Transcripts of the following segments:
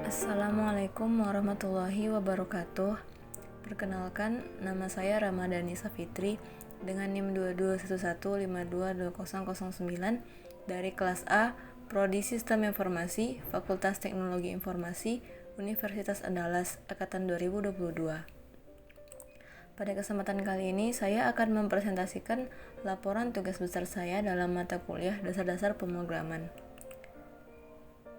Assalamualaikum warahmatullahi wabarakatuh. Perkenalkan, nama saya Ramadhani Safitri dengan NIM 2211522009 dari kelas A, Prodi Sistem Informasi, Fakultas Teknologi Informasi, Universitas Andalas, Angkatan 2022. Pada kesempatan kali ini, saya akan mempresentasikan laporan tugas besar saya dalam mata kuliah Dasar-Dasar Pemrograman.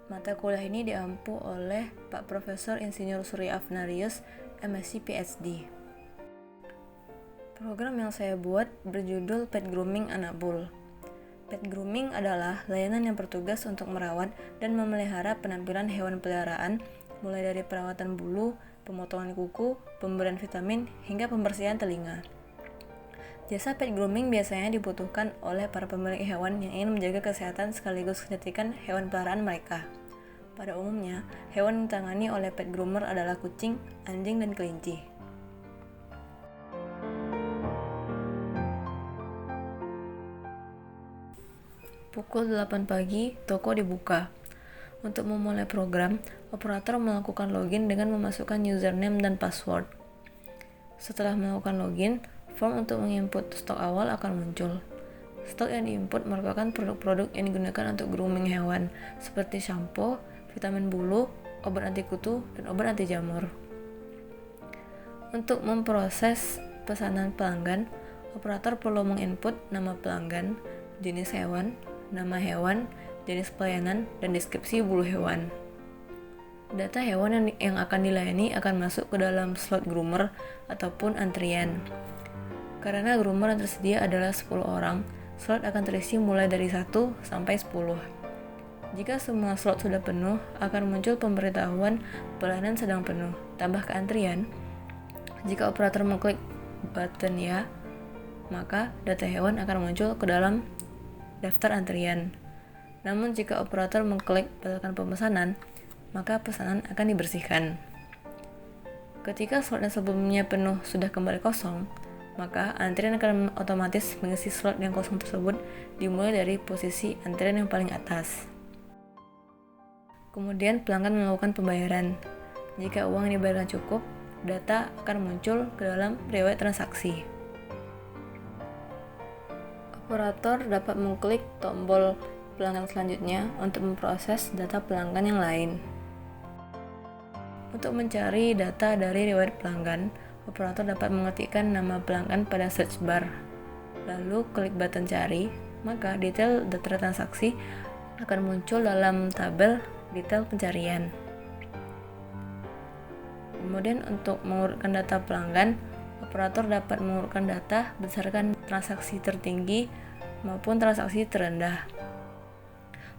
Mata kuliah ini diampu oleh Pak Profesor Insinyur Surya Afnarius, MSc PhD. Program yang saya buat berjudul Pet Grooming Anak Bull. Pet grooming adalah layanan yang bertugas untuk merawat dan memelihara penampilan hewan peliharaan, mulai dari perawatan bulu, pemotongan kuku, pemberian vitamin, hingga pembersihan telinga. Jasa pet grooming biasanya dibutuhkan oleh para pemilik hewan yang ingin menjaga kesehatan sekaligus kecantikan hewan peliharaan mereka. Pada umumnya, hewan yang ditangani oleh pet groomer adalah kucing, anjing, dan kelinci. Pukul 8 pagi, toko dibuka. Untuk memulai program, operator melakukan login dengan memasukkan username dan password. Setelah melakukan login, form untuk menginput stok awal akan muncul. Stok yang diinput merupakan produk-produk yang digunakan untuk grooming hewan, seperti shampoo, vitamin bulu, obat anti kutu, dan obat anti jamur. Untuk memproses pesanan pelanggan, operator perlu menginput nama pelanggan, jenis hewan, nama hewan, jenis pelayanan, dan deskripsi bulu hewan. Data hewan yang akan dilayani akan masuk ke dalam slot groomer ataupun antrian. Karena groomer yang tersedia adalah 10 orang, slot akan terisi mulai dari 1 sampai 10. Jika semua slot sudah penuh, akan muncul pemberitahuan pelayanan sedang penuh, tambah ke antrian. Jika operator mengklik button ya, maka data hewan akan muncul ke dalam daftar antrian. Namun jika operator mengklik batalkan pemesanan, maka pesanan akan dibersihkan. Ketika slot yang sebelumnya penuh sudah kembali kosong, maka antrian akan otomatis mengisi slot yang kosong tersebut dimulai dari posisi antrian yang paling atas. Kemudian pelanggan melakukan pembayaran. Jika uang yang dibayarkan cukup, data akan muncul ke dalam riwayat transaksi. Operator dapat mengklik tombol pelanggan selanjutnya untuk memproses data pelanggan yang lain. Untuk mencari data dari riwayat pelanggan, operator dapat mengetikkan nama pelanggan pada search bar, lalu klik button cari, maka detail data transaksi akan muncul dalam tabel detail pencarian. Kemudian untuk mengurutkan data pelanggan, operator dapat mengurutkan data berdasarkan transaksi tertinggi maupun transaksi terendah.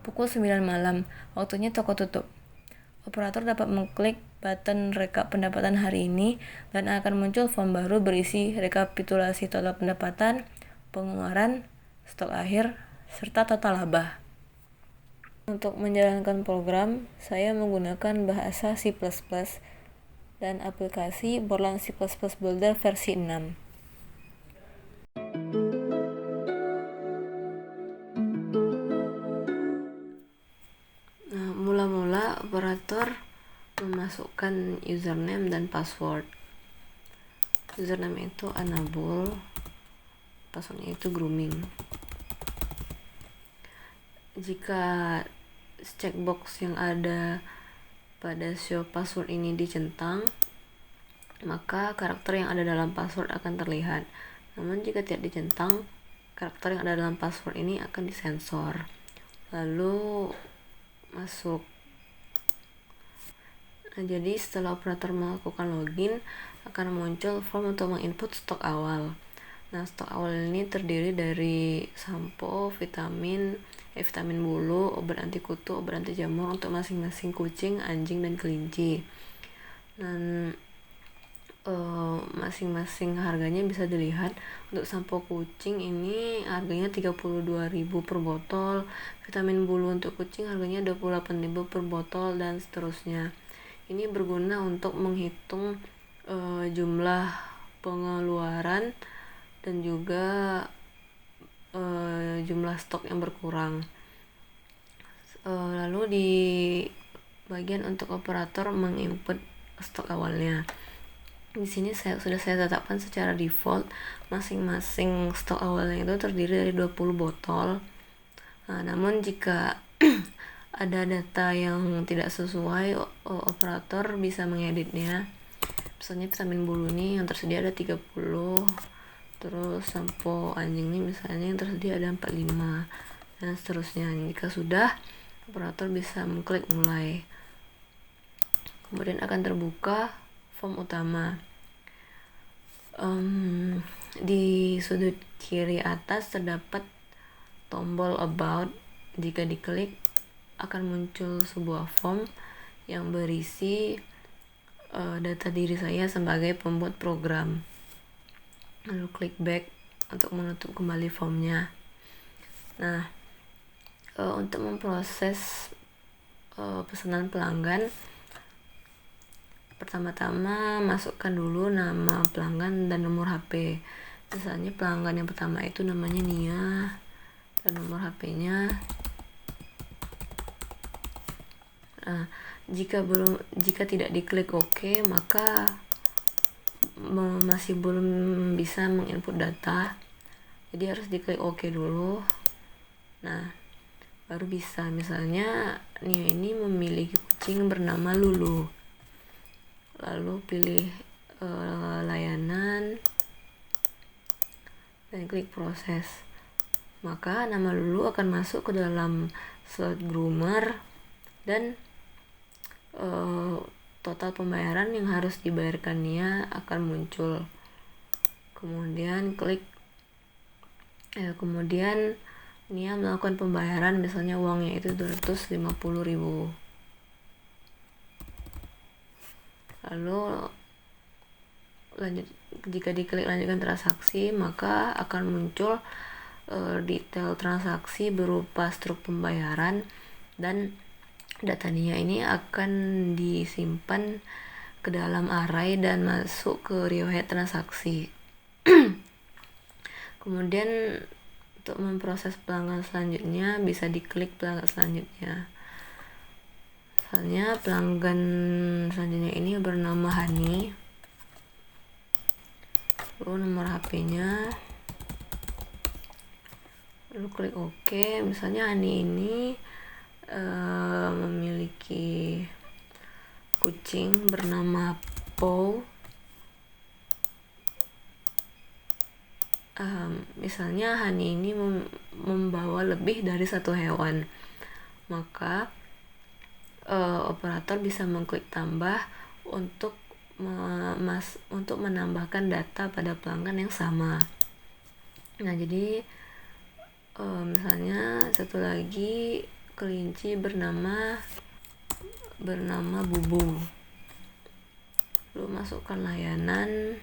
Pukul 9 malam, waktunya toko tutup. Operator dapat mengklik button rekap pendapatan hari ini dan akan muncul form baru berisi rekapitulasi total pendapatan, pengeluaran, stok akhir, serta total laba. Untuk menjalankan program, saya menggunakan bahasa C++ dan aplikasi Borland C++ Builder versi 6. Mula-mula operator memasukkan username dan password. Username itu Anabul, passwordnya itu grooming. Jika checkbox yang ada pada show password ini dicentang, maka karakter yang ada dalam password akan terlihat. Namun jika tidak dicentang, karakter yang ada dalam password ini akan disensor, lalu masuk. Nah, jadi setelah operator melakukan login, akan muncul form untuk menginput stok awal. Nah, stok awal ini terdiri dari sampo, vitamin bulu, obat anti kutu, obat anti jamur untuk masing-masing kucing, anjing, dan kelinci. Dan masing-masing harganya bisa dilihat. Untuk sampo kucing ini harganya 32.000 per botol, vitamin bulu untuk kucing harganya 28.000 per botol, dan seterusnya. Ini berguna untuk menghitung jumlah pengeluaran dan juga jumlah stok yang berkurang. Lalu di bagian untuk operator menginput stok awalnya. Di sini sudah saya tetapkan secara default masing-masing stok awalnya itu terdiri dari 20 botol. Nah, namun jika ada data yang tidak sesuai, operator bisa mengeditnya. Misalnya vitamin bulu ini yang tersedia ada 30, terus sampo anjing ini misalnya yang tersedia ada 45, dan seterusnya. Jika sudah, operator bisa mengklik mulai. Kemudian akan terbuka form utama. Di sudut kiri atas terdapat tombol about. Jika diklik akan muncul sebuah form yang berisi data diri saya sebagai pembuat program. Lalu klik back untuk menutup kembali formnya. Nah, untuk memproses pesanan pelanggan, pertama-tama masukkan dulu nama pelanggan dan nomor HP. Misalnya pelanggan yang pertama itu namanya Nia dan nomor HP-nya. Nah, jika tidak diklik OK, maka masih belum bisa menginput data. Jadi harus diklik OK dulu. Nah, baru bisa. Misalnya Nia ini memiliki kucing bernama Lulu. Lalu pilih layanan dan klik proses. Maka nama Lulu akan masuk ke dalam slot groomer dan total pembayaran yang harus dibayarkan Nia akan muncul. Kemudian kemudian Nia melakukan pembayaran, misalnya uangnya itu 250.000. Lalu jika diklik lanjutkan transaksi, maka akan muncul detail transaksi berupa struk pembayaran, dan data Nia ini akan disimpan ke dalam array dan masuk ke riwayat transaksi. Kemudian untuk memproses pelanggan selanjutnya bisa diklik pelanggan selanjutnya. Misalnya pelanggan selanjutnya ini bernama Hani. Lalu nomor HP-nya. Lalu klik OK. Misalnya Hani ini memiliki kucing bernama Pow. Misalnya Hani ini membawa lebih dari satu hewan, maka operator bisa mengklik tambah untuk menambahkan data pada pelanggan yang sama. Nah, jadi misalnya satu lagi kelinci bernama Bubu. Lalu masukkan layanan.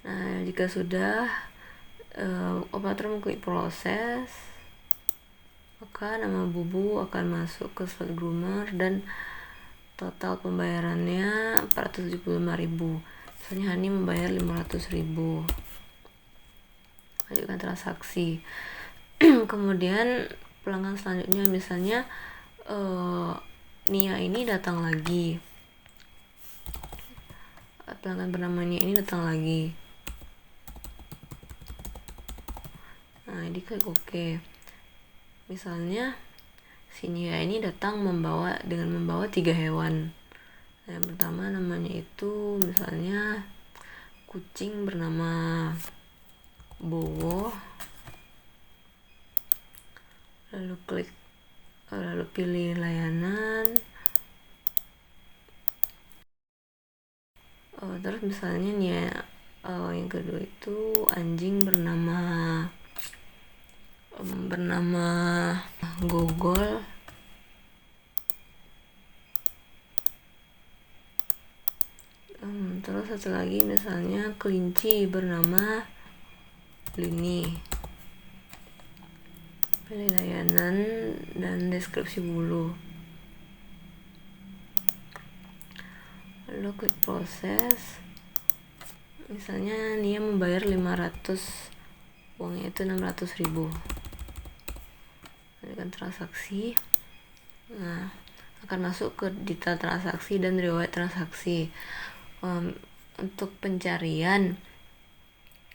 Nah, jika sudah, operator mengklik proses, maka nama Bubu akan masuk ke slot groomer dan total pembayarannya 475.000. Misalnya Hani membayar 500.000. Lanjutkan transaksi. Kemudian pelanggan selanjutnya, misalnya Nia ini datang lagi. Pelanggan bernama Nia ini datang lagi. Nah, diklik OK. Misalnya si Nia ini datang membawa 3 hewan. Nah, yang pertama namanya itu misalnya kucing bernama Bowo. Lalu pilih layanan. Terus misalnya Nia yang kedua itu anjing bernama Gogol. Terus satu lagi misalnya kelinci bernama Lini. Pilih layanan dan deskripsi bulu. Lalu klik proses. Misalnya Nia membayar 500, uangnya itu 600.000. Lanjutkan transaksi. Nah, akan masuk ke detail transaksi dan riwayat transaksi. Untuk pencarian,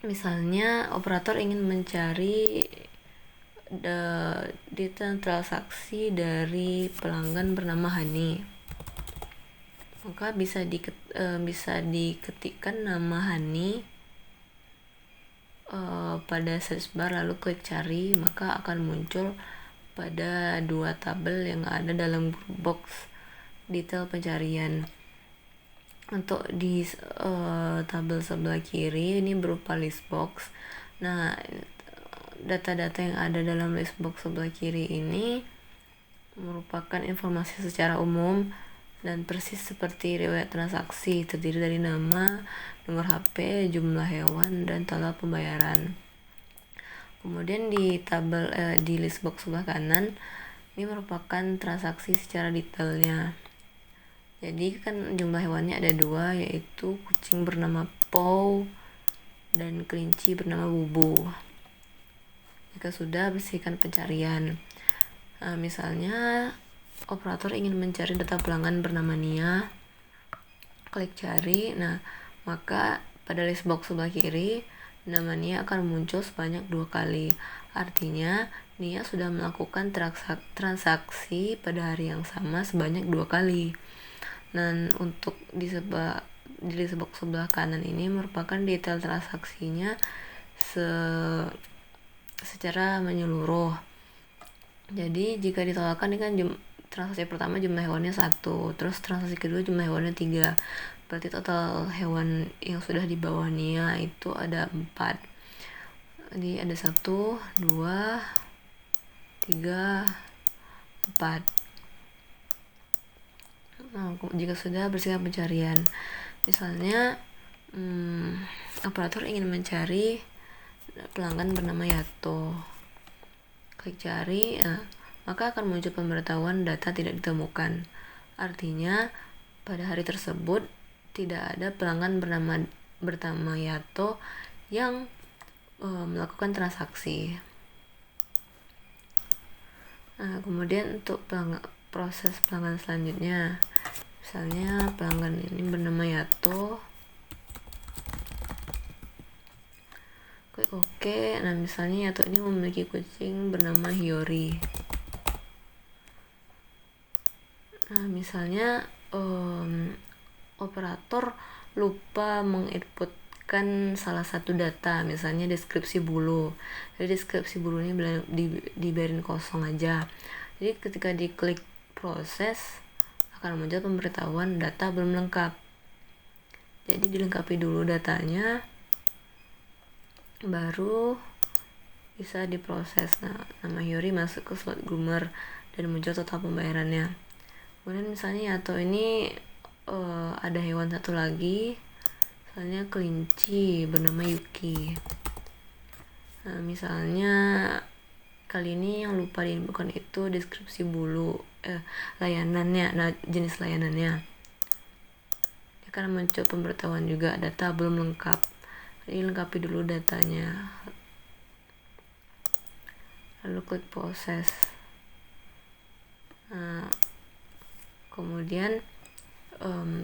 misalnya operator ingin mencari detail transaksi dari pelanggan bernama Hani, maka bisa diketikkan nama Hani pada search bar, lalu klik cari, maka akan muncul pada dua tabel yang ada dalam box detail pencarian. Untuk di tabel sebelah kiri ini berupa list box. Nah, data-data yang ada dalam list box sebelah kiri ini merupakan informasi secara umum dan persis seperti riwayat transaksi, terdiri dari nama, nomor HP, jumlah hewan, dan total pembayaran. Kemudian di tabel di list box sebelah kanan ini merupakan transaksi secara detailnya. Jadi kan jumlah hewannya ada 2, yaitu kucing bernama Pow dan kelinci bernama Bubu. Jika sudah, bersihkan pencarian. Misalnya operator ingin mencari data pelanggan bernama Nia, klik cari. Nah, maka pada list box sebelah kiri nama Nia akan muncul sebanyak 2 kali. Artinya Nia sudah melakukan transaksi pada hari yang sama sebanyak 2 kali. Dan untuk di list box sebelah kanan ini merupakan detail transaksinya secara menyeluruh. Jadi jika ditolakkan, ini kan transaksi pertama jumlah hewannya 1, terus transaksi kedua jumlah hewannya 3, berarti total hewan yang sudah di bawah Nia itu ada 4. Jadi ada 1, 2, 3, 4. Nah, jika sudah, bersihkan pencarian. Misalnya operator ingin mencari pelanggan bernama Yato, klik cari. Maka akan muncul pemberitahuan data tidak ditemukan. Artinya pada hari tersebut tidak ada pelanggan bernama Yato yang melakukan transaksi. Nah, kemudian untuk proses pelanggan selanjutnya, misalnya pelanggan ini bernama Yato, klik OK. Nah, misalnya Yato ini memiliki kucing bernama Hiyori. Nah, misalnya operator lupa menginputkan salah satu data, misalnya deskripsi bulu. Jadi deskripsi bulu ini dibiarin kosong aja. Jadi ketika diklik proses akan muncul pemberitahuan data belum lengkap. Jadi dilengkapi dulu datanya, baru bisa diproses. Nah, nama Hiyori masuk ke slot groomer dan muncul total pembayarannya. Kemudian misalnya Yato ini ada hewan satu lagi, misalnya kelinci bernama Yuki. Nah, misalnya kali ini yang lupa diinputkan itu deskripsi bulu, layanannya, jenis layanannya. Akan muncul pemberitahuan juga data belum lengkap. Jadi lengkapi dulu datanya, lalu klik proses. Nah, kemudian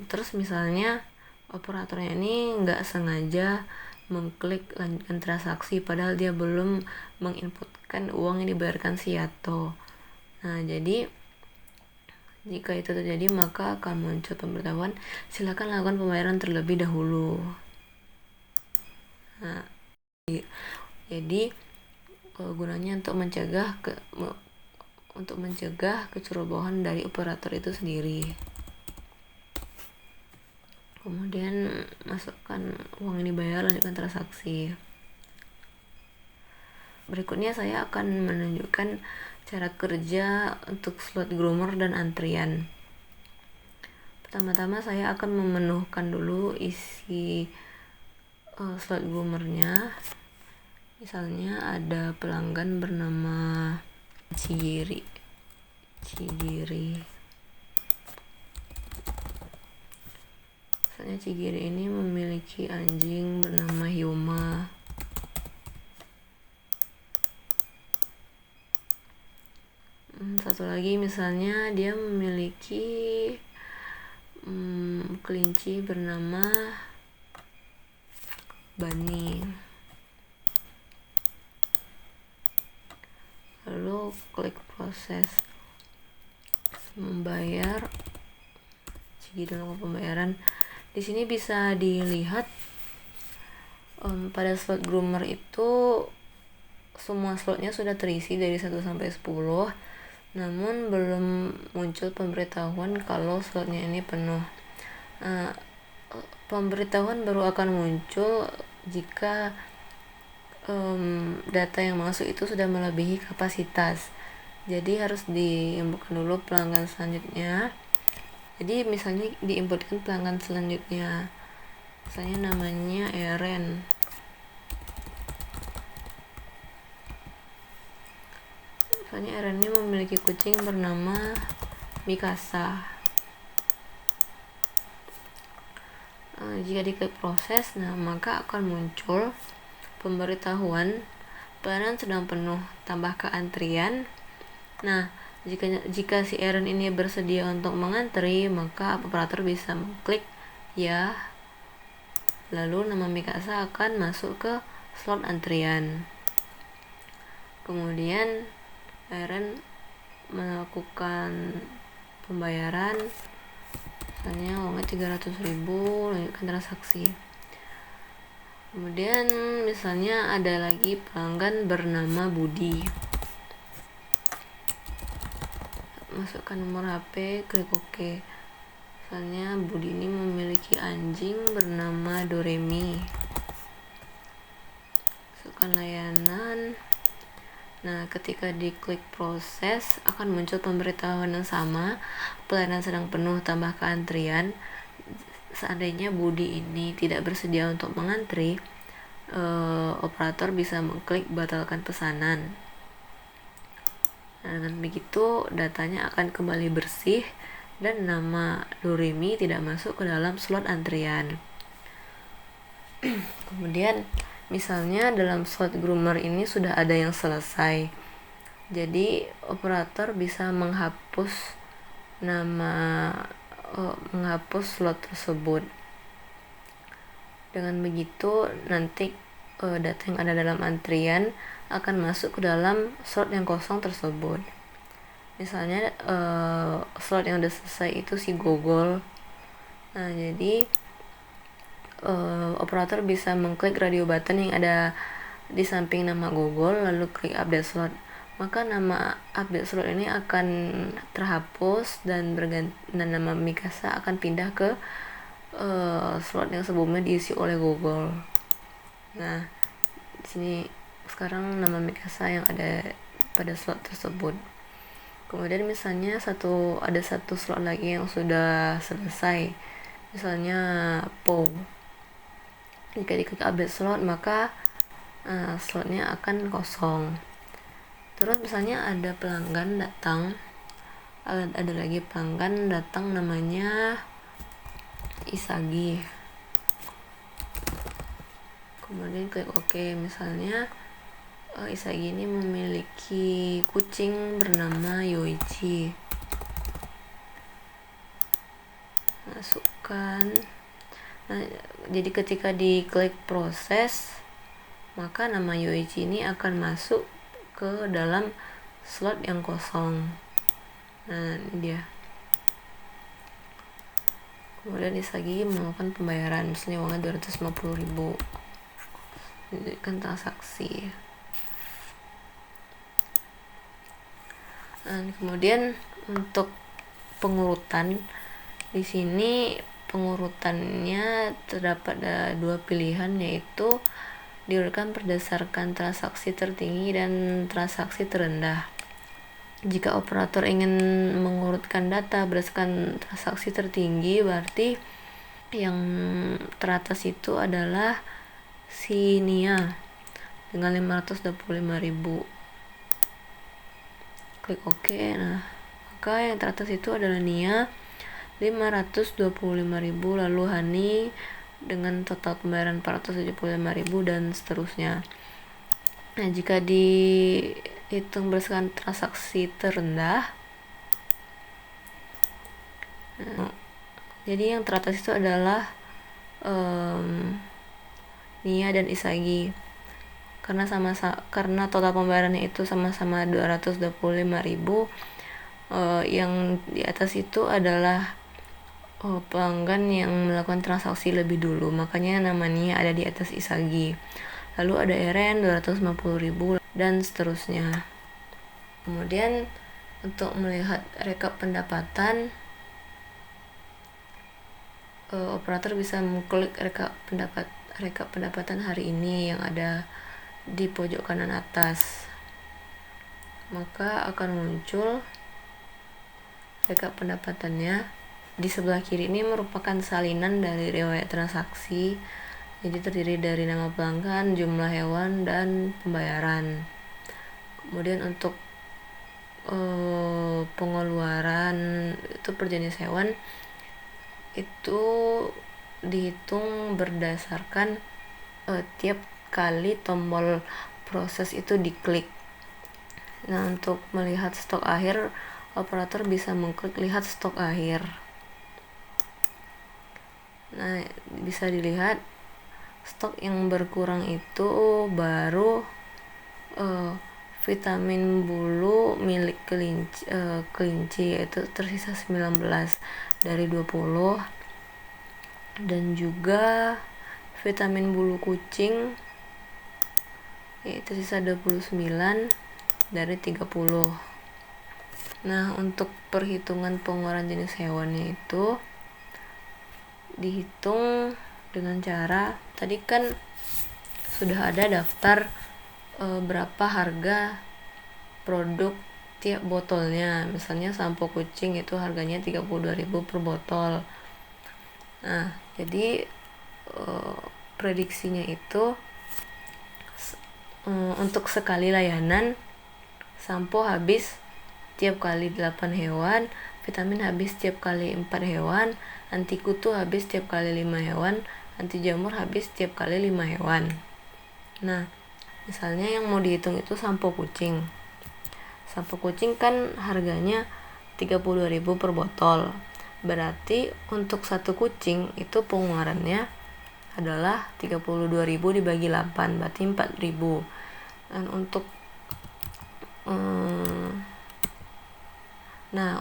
terus misalnya operatornya ini nggak sengaja mengklik lanjutkan transaksi padahal dia belum menginputkan uang yang dibayarkan si Yato. Nah, jadi jika itu terjadi maka akan muncul pemberitahuan silakan lakukan pembayaran terlebih dahulu. Nah, jadi gunanya untuk mencegah kecerobohan dari operator itu sendiri. Kemudian masukkan uang yang dibayar, lanjutkan transaksi. Berikutnya saya akan menunjukkan cara kerja untuk slot groomer dan antrian. Pertama-tama saya akan memenuhkan dulu isi slot groomernya. Misalnya ada pelanggan bernama Cigiri. Misalnya Cigiri ini memiliki anjing bernama Hyuma. satu lagi misalnya dia memiliki kelinci bernama Bani. Lalu klik proses membayar, dalam pembayaran. Di sini bisa dilihat pada slot groomer itu semua slotnya sudah terisi dari 1 sampai 10, namun belum muncul pemberitahuan kalau slotnya ini penuh. Pemberitahuan baru akan muncul jika data yang masuk itu sudah melebihi kapasitas. Jadi harus diinputkan dulu pelanggan selanjutnya. Jadi misalnya diinputkan pelanggan selanjutnya, misalnya namanya Eren. Misalnya Eren ini memiliki kucing bernama Mikasa. Jika diklik proses, maka akan muncul pemberitahuan pelayanan sedang penuh, tambah ke antrian. Nah, jika si Eren ini bersedia untuk mengantri, maka operator bisa mengklik ya, lalu nama Mikasa akan masuk ke slot antrian. Kemudian Eren melakukan pembayaran, misalnya uangnya 300.000, lanjutkan transaksi. Kemudian misalnya ada lagi pelanggan bernama Budi, masukkan nomor HP, klik OK. Misalnya Budi ini memiliki anjing bernama Doremi, masukkan layanan. Nah, ketika diklik proses akan muncul pemberitahuan yang sama, pelayanan sedang penuh, tambah ke antrian. Seandainya Budi ini tidak bersedia untuk mengantri, operator bisa mengklik batalkan pesanan. Nah, dengan begitu datanya akan kembali bersih dan nama Doremi tidak masuk ke dalam slot antrian. Kemudian misalnya dalam slot groomer ini sudah ada yang selesai, jadi operator bisa menghapus slot tersebut. Dengan begitu nanti data yang ada dalam antrian akan masuk ke dalam slot yang kosong tersebut. Misalnya slot yang udah selesai itu si Gogol. Nah, jadi operator bisa mengklik radio button yang ada di samping nama Gogol, lalu klik update slot. Maka nama update slot ini akan terhapus dan nama Mikasa akan pindah ke slot yang sebelumnya diisi oleh Gogol. Nah, di sini sekarang nama Mikasa yang ada pada slot tersebut. Kemudian misalnya ada satu slot lagi yang sudah selesai, misalnya PO. Jika diklik update slot, maka slotnya akan kosong. Terus misalnya ada pelanggan datang, ada lagi pelanggan datang namanya Isagi. Kemudian klik OK. Misalnya Isagi ini memiliki kucing bernama Yoichi. Masukkan. Nah, jadi ketika diklik proses, maka nama Yoichi ini akan masuk ke dalam slot yang kosong. Nah, ini dia. Kemudian Isagi melakukan pembayaran, misalnya uangnya 250.000, kan transaksi. Nah, kemudian untuk pengurutan, di sini pengurutannya terdapat ada 2 pilihan, yaitu diurutkan berdasarkan transaksi tertinggi dan transaksi terendah. Jika operator ingin mengurutkan data berdasarkan transaksi tertinggi, berarti yang teratas itu adalah si Nia dengan 525.000. Klik OK. Nah, maka yang teratas itu adalah Nia 525.000, lalu Hani dengan total pembayaran 475.000 dan seterusnya. Nah, jika dihitung berdasarkan transaksi terendah, Jadi yang teratas itu adalah Nia dan Isagi, karena total pembayarannya itu sama-sama 225.000. Yang di atas itu adalah pelanggan yang melakukan transaksi lebih dulu, makanya namanya ada di atas Isagi. Lalu ada Eren 250.000 dan seterusnya. Kemudian untuk melihat rekap pendapatan, operator bisa mengklik rekap pendapatan hari ini yang ada di pojok kanan atas. Maka akan muncul rekap pendapatannya. Di sebelah kiri ini merupakan salinan dari riwayat transaksi. Jadi terdiri dari nama pelanggan, jumlah hewan, dan pembayaran. Kemudian untuk pengeluaran itu per jenis hewan itu dihitung berdasarkan tiap kali tombol proses itu diklik. Nah, untuk melihat stok akhir, operator bisa mengklik lihat stok akhir. Nah, bisa dilihat stok yang berkurang itu baru vitamin bulu milik kelinci, yaitu tersisa 19 dari 20, dan juga vitamin bulu kucing yaitu tersisa 29 dari 30. Nah, untuk perhitungan pengeluaran jenis hewannya itu dihitung dengan cara, tadi kan sudah ada daftar berapa harga produk tiap botolnya. Misalnya sampo kucing itu harganya 32.000 per botol. Nah, jadi prediksinya itu untuk sekali layanan sampo habis tiap kali 8 hewan, vitamin habis tiap kali 4 hewan, anti kutu habis tiap kali 5 hewan, anti jamur habis tiap kali 5 hewan. Nah, misalnya yang mau dihitung itu sampo kucing. Sampo kucing kan harganya 32.000 per botol. Berarti untuk satu kucing itu pengeluarannya adalah 32.000 dibagi 8, berarti 4.000. Dan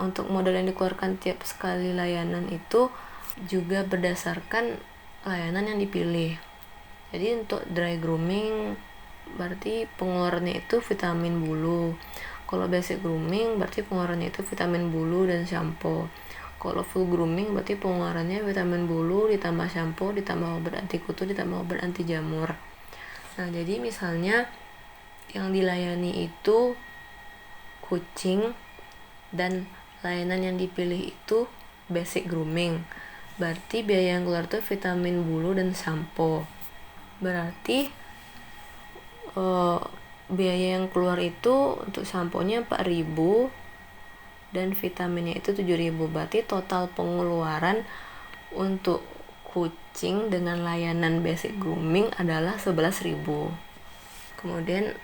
untuk modal yang dikeluarkan tiap sekali layanan itu juga berdasarkan layanan yang dipilih. Jadi untuk dry grooming berarti pengeluarannya itu vitamin bulu. Kalau basic grooming berarti pengeluarannya itu vitamin bulu dan shampoo. Kalau full grooming berarti pengeluarannya vitamin bulu ditambah shampoo ditambah obat anti kutu ditambah obat anti jamur. Nah, jadi misalnya yang dilayani itu kucing dan layanan yang dipilih itu basic grooming, berarti biaya yang keluar itu vitamin bulu dan shampoo. Berarti biaya yang keluar itu untuk shampoo-nya 4.000 dan vitaminnya itu 7.000. Berarti total pengeluaran untuk kucing dengan layanan basic grooming adalah 11.000. Kemudian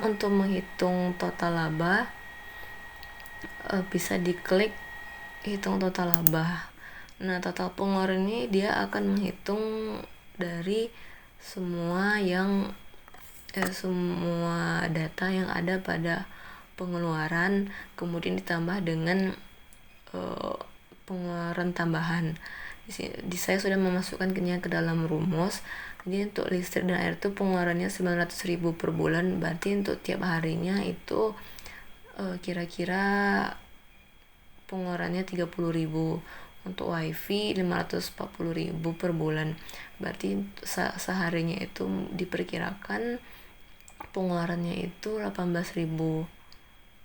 untuk menghitung total laba, bisa diklik hitung total laba. Nah, total pengeluaran ini dia akan menghitung dari semua data yang ada pada pengeluaran, kemudian ditambah dengan pengeluaran tambahan. Di saya sudah memasukkan ke dalam rumus. Jadi untuk listrik dan air itu pengeluarannya 900.000 per bulan, berarti untuk tiap harinya itu kira-kira pengeluarannya 30.000. Untuk wifi 540.000 per bulan, berarti seharinya itu diperkirakan pengeluarannya itu 18.000.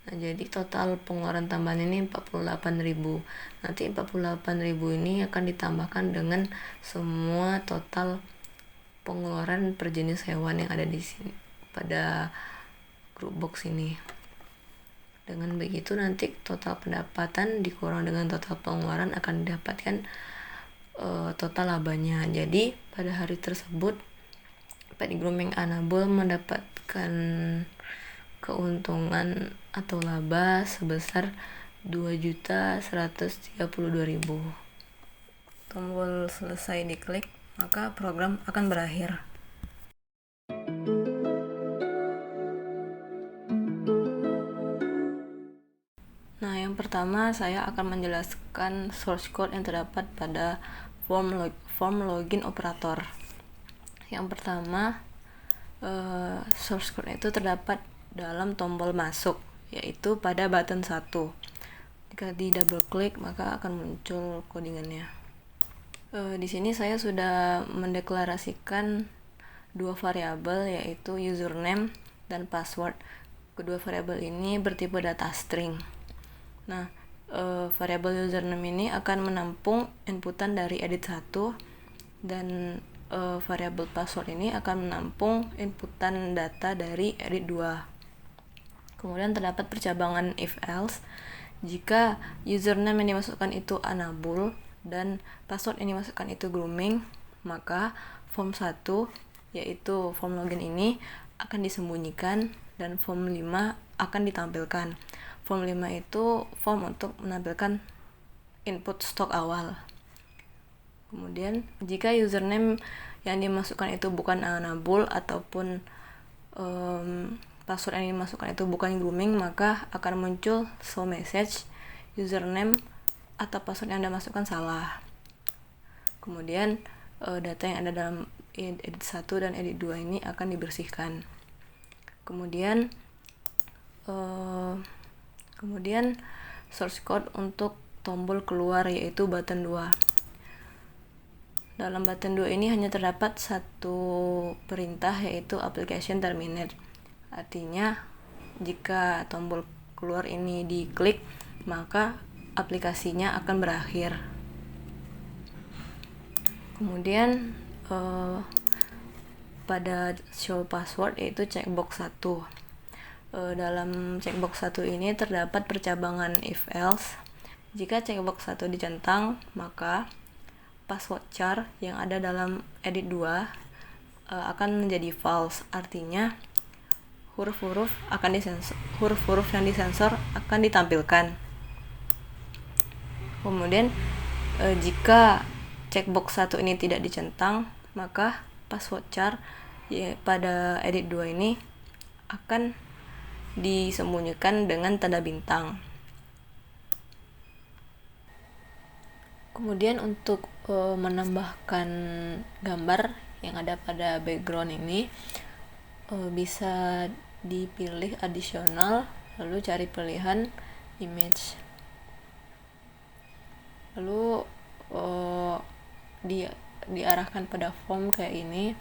Nah, jadi total pengeluaran tambahan ini 48.000. Nanti 48.000 ini akan ditambahkan dengan semua total pengeluaran per jenis hewan yang ada di sini pada grup box ini. Dengan begitu nanti total pendapatan dikurang dengan total pengeluaran akan didapatkan total labanya. Jadi pada hari tersebut Pet Grooming Anabul mendapatkan keuntungan atau laba sebesar 2.132.000. Tombol selesai diklik, maka program akan berakhir. Nah, yang pertama saya akan menjelaskan source code yang terdapat pada form login operator. Yang pertama, source code itu terdapat dalam tombol masuk, yaitu pada button 1. Jika di double klik, maka akan muncul codingannya. Di sini saya sudah mendeklarasikan dua variabel, yaitu username dan password. Kedua variabel ini bertipe data string. Nah, variabel username ini akan menampung inputan dari edit 1 dan variabel password ini akan menampung inputan data dari edit 2. Kemudian terdapat percabangan if else. Jika username yang dimasukkan itu unable dan password yang dimasukkan itu grooming, maka form 1 yaitu form login ini akan disembunyikan dan form 5 akan ditampilkan. Form 5 itu form untuk menampilkan input stok awal. Kemudian jika username yang dimasukkan itu bukan unable ataupun password yang dimasukkan itu bukan grooming, maka akan muncul show message username atau password yang Anda masukkan salah. Kemudian data yang ada dalam edit 1 dan edit 2 ini akan dibersihkan. Kemudian source code untuk tombol keluar, yaitu button 2. Dalam button 2 ini hanya terdapat satu perintah, yaitu application terminate. Artinya jika tombol keluar ini diklik, maka aplikasinya akan berakhir. Kemudian pada show password, yaitu checkbox 1. Dalam checkbox 1 ini terdapat percabangan if else. Jika checkbox 1 dicentang, maka password char yang ada dalam edit 2 akan menjadi false. Artinya huruf-huruf yang disensor akan ditampilkan. Kemudian jika checkbox 1 ini tidak dicentang, maka password char pada edit 2 ini akan disembunyikan dengan tanda bintang. Kemudian untuk menambahkan gambar yang ada pada background ini, bisa dipilih additional, lalu cari pilihan image, lalu diarahkan pada form kayak ini,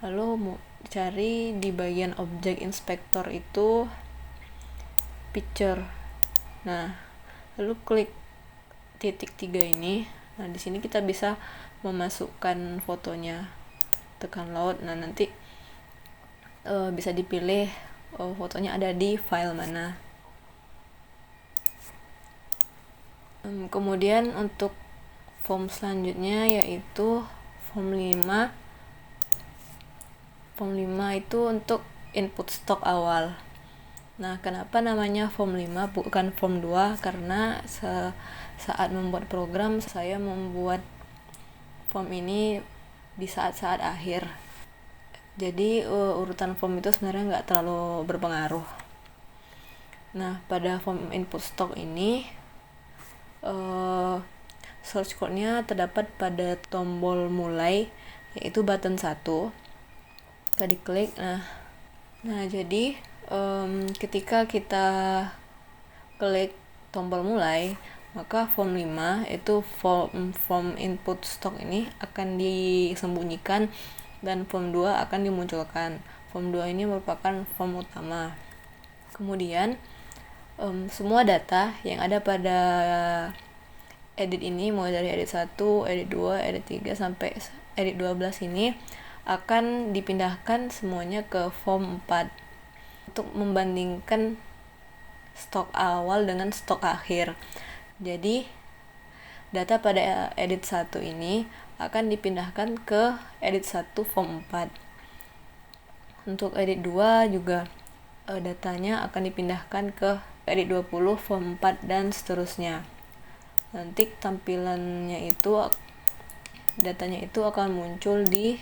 lalu cari di bagian object inspector itu picture. Nah, lalu klik titik 3 ini. Nah, di sini kita bisa memasukkan fotonya. Tekan load. Nah, nanti bisa dipilih fotonya ada di file mana. Kemudian untuk form selanjutnya, yaitu form 5. Form 5 itu untuk input stok awal. Nah, kenapa namanya form 5 bukan form 2? Karena saat membuat program, saya membuat form ini di saat-saat akhir. Jadi urutan form itu sebenarnya nggak terlalu berpengaruh. Nah, pada form input stock ini source code-nya terdapat pada tombol mulai, yaitu button 1. Kita diklik. Nah, jadi ketika kita klik tombol mulai, maka form 5 itu form input stock ini akan disembunyikan dan form 2 akan dimunculkan. Form 2 ini merupakan form utama. Kemudian semua data yang ada pada edit ini, mulai dari edit 1, edit 2, edit 3 sampai edit 12 ini akan dipindahkan semuanya ke form 4 untuk membandingkan stok awal dengan stok akhir. Jadi data pada edit 1 ini akan dipindahkan ke edit 1 form 4. Untuk edit 2 juga datanya akan dipindahkan ke edit 20, form 4, dan seterusnya. Nanti tampilannya itu, datanya itu akan muncul di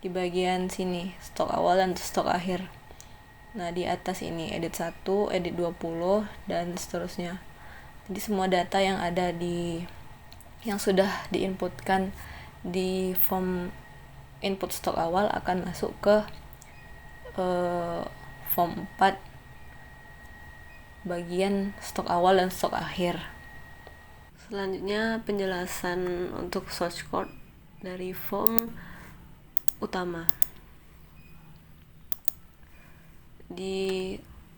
bagian sini, stok awal dan stok akhir. Nah, di atas ini edit 1, edit 20, dan seterusnya. Jadi semua data yang ada yang sudah diinputkan di form input stok awal akan masuk ke form 4 bagian stok awal dan stok akhir. Selanjutnya penjelasan untuk source code dari form utama. Di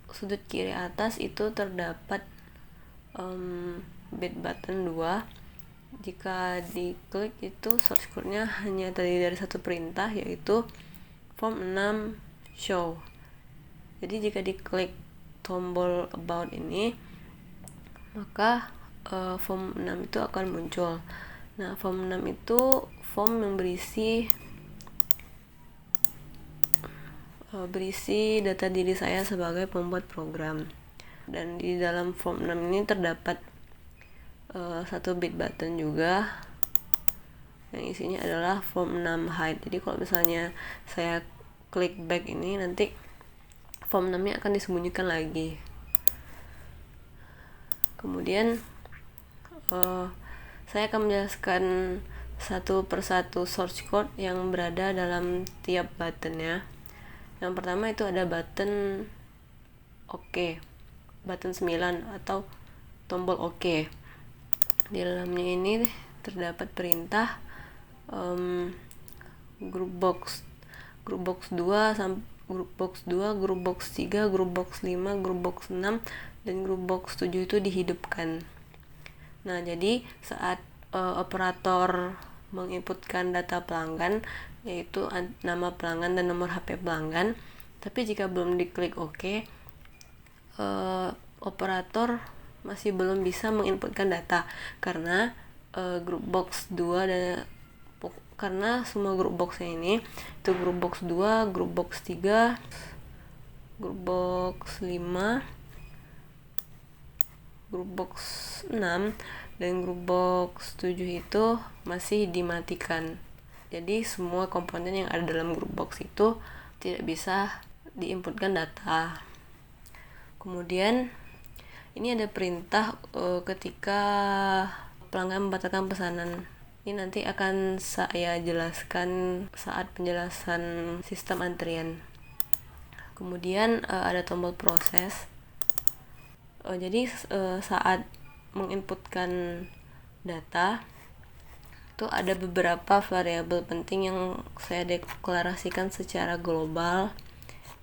sudut kiri atas itu terdapat bit button 2. Jika diklik itu source code-nya hanya terdiri dari satu perintah, yaitu form 6 show. Jadi jika diklik tombol about ini, maka form 6 itu akan muncul. Nah, form 6 itu form yang berisi data diri saya sebagai pembuat program. Dan di dalam form 6 ini terdapat satu bit button juga yang isinya adalah form 6 hide. Jadi kalau misalnya saya klik back ini, nanti form 6 nya akan disembunyikan lagi. Kemudian saya akan menjelaskan satu persatu source code yang berada dalam tiap buttonnya. Yang pertama itu ada button OK, button 9 atau tombol OK. Di dalamnya ini terdapat perintah group box 2 sampai group box 2, group box 3, group box 5, group box 6, dan group box 7 itu dihidupkan. Nah, jadi saat operator menginputkan data pelanggan, yaitu nama pelanggan dan nomor HP pelanggan, tapi jika belum diklik OK, operator masih belum bisa menginputkan data karena group box 2 dan karena semua group boxnya ini itu group box 2, group box 3, group box 5, group box 6, dan group box 7 itu masih dimatikan. Jadi semua komponen yang ada dalam group box itu tidak bisa diinputkan data. Kemudian ini ada perintah ketika pelanggan membatalkan pesanan. Ini nanti akan saya jelaskan saat penjelasan sistem antrian. Kemudian ada tombol proses. Jadi saat menginputkan data itu ada beberapa variabel penting yang saya deklarasikan secara global,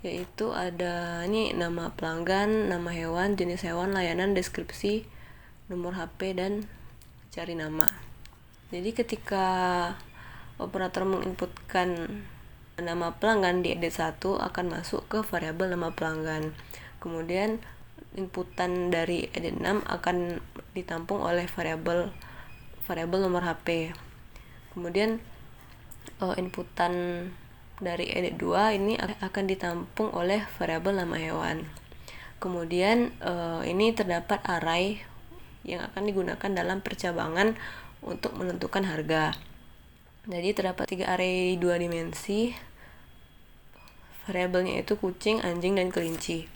yaitu ada ini nama pelanggan, nama hewan, jenis hewan, layanan, deskripsi, nomor HP, dan cari nama. Jadi ketika operator menginputkan nama pelanggan di edit 1 akan masuk ke variabel nama pelanggan. Kemudian inputan dari edit 6 akan ditampung oleh variabel nomor HP. Kemudian inputan dari edit 2 ini akan ditampung oleh variabel nama hewan. Kemudian ini terdapat array yang akan digunakan dalam percabangan untuk menentukan harga. Jadi terdapat 3 array 2 dimensi. Variabelnya itu kucing, anjing, dan kelinci.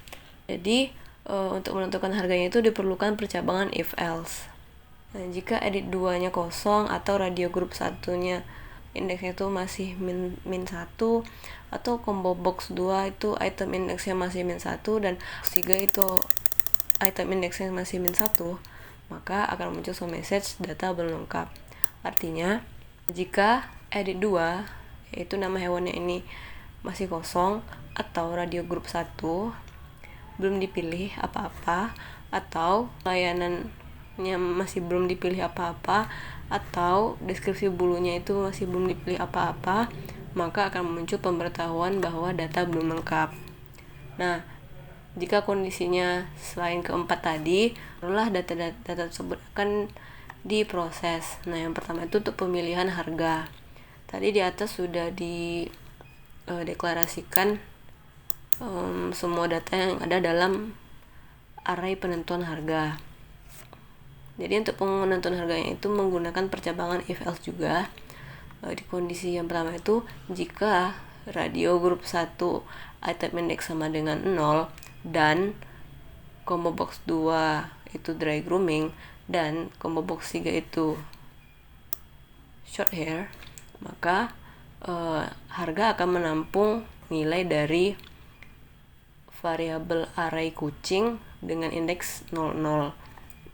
Jadi untuk menentukan harganya itu diperlukan percabangan if else. Nah, jika edit 2-nya kosong atau radio group 1-nya indeksnya itu masih min 1, atau combo box 2 itu item indeksnya masih min 1, dan 3 itu item indeksnya masih min 1, maka akan muncul message data belum lengkap. Artinya, jika edit 2 yaitu nama hewannya ini masih kosong, atau radio group 1 belum dipilih apa-apa, atau layanannya masih belum dipilih apa-apa, atau deskripsi bulunya itu masih belum dipilih apa-apa, maka akan muncul pemberitahuan bahwa data belum lengkap. Nah, jika kondisinya selain keempat tadi, barulah data tersebut akan diproses. Nah, yang pertama itu untuk pemilihan harga. Tadi di atas sudah deklarasikan semua data yang ada dalam array penentuan harga. Jadi untuk penentuan harganya itu menggunakan percabangan if else juga. Di kondisi yang pertama itu jika radio grup 1 item index sama dengan 0 dan combo box 2 itu dry grooming dan combo box 3 itu short hair, maka harga akan menampung nilai dari variabel array kucing dengan indeks 00.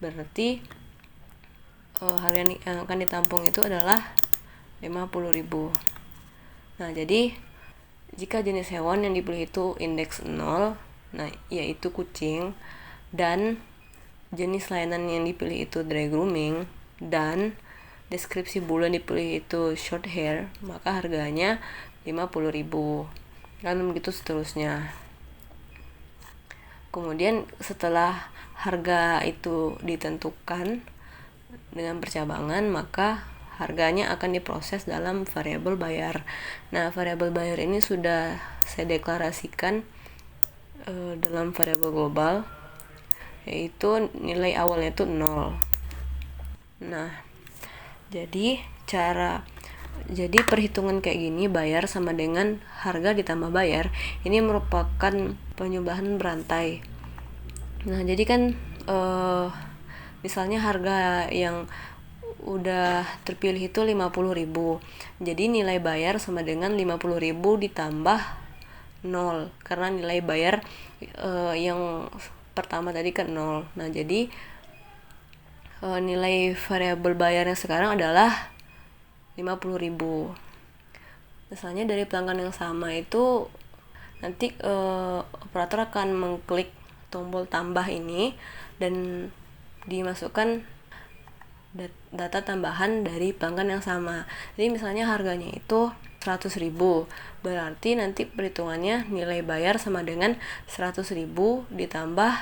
Berarti harga yang akan ditampung itu adalah 50.000. Nah, jadi jika jenis hewan yang dipilih itu indeks 0, nah yaitu kucing, dan jenis layanan yang dipilih itu dry grooming, dan deskripsi bulu yang dipilih itu short hair, maka harganya 50.000. Dan begitu seterusnya. Kemudian setelah harga itu ditentukan dengan percabangan, maka harganya akan diproses dalam variabel bayar. Nah, variabel bayar ini sudah saya deklarasikan dalam variabel global, yaitu nilai awalnya itu 0. Nah, jadi perhitungan kayak gini, bayar sama dengan harga ditambah bayar, ini merupakan penjumlahan berantai. Nah, jadi kan misalnya harga yang udah terpilih itu 50.000. Jadi nilai bayar sama dengan 50.000 ditambah 0 karena nilai bayar yang pertama tadi kan 0. Nah, jadi nilai variabel bayarnya sekarang adalah 50.000. Misalnya dari pelanggan yang sama itu nanti operator akan mengklik tombol tambah ini dan dimasukkan data tambahan dari pelanggan yang sama. Jadi misalnya harganya itu 100.000, berarti nanti perhitungannya nilai bayar sama dengan 100.000 ditambah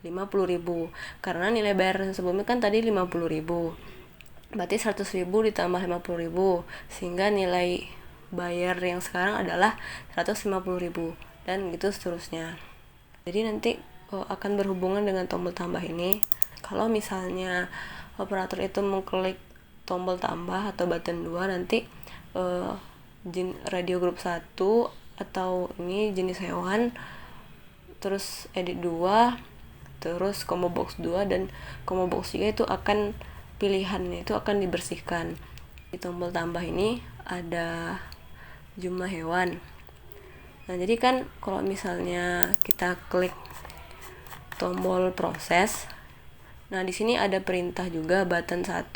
50.000, karena nilai bayar sebelumnya kan tadi 50.000, berarti 100.000 ditambah 50.000, sehingga nilai bayar yang sekarang adalah 150.000, dan gitu seterusnya. Jadi nanti akan berhubungan dengan tombol tambah ini. Kalau misalnya operator itu mengklik tombol tambah atau button 2, nanti radio grup 1 atau ini jenis hewan, terus edit 2, terus combo box 2 dan combo box 3 itu akan pilihannya itu akan dibersihkan. Di tombol tambah ini ada jumlah hewan. Nah, jadi kan kalau misalnya kita klik tombol proses, nah di sini ada perintah juga, button 1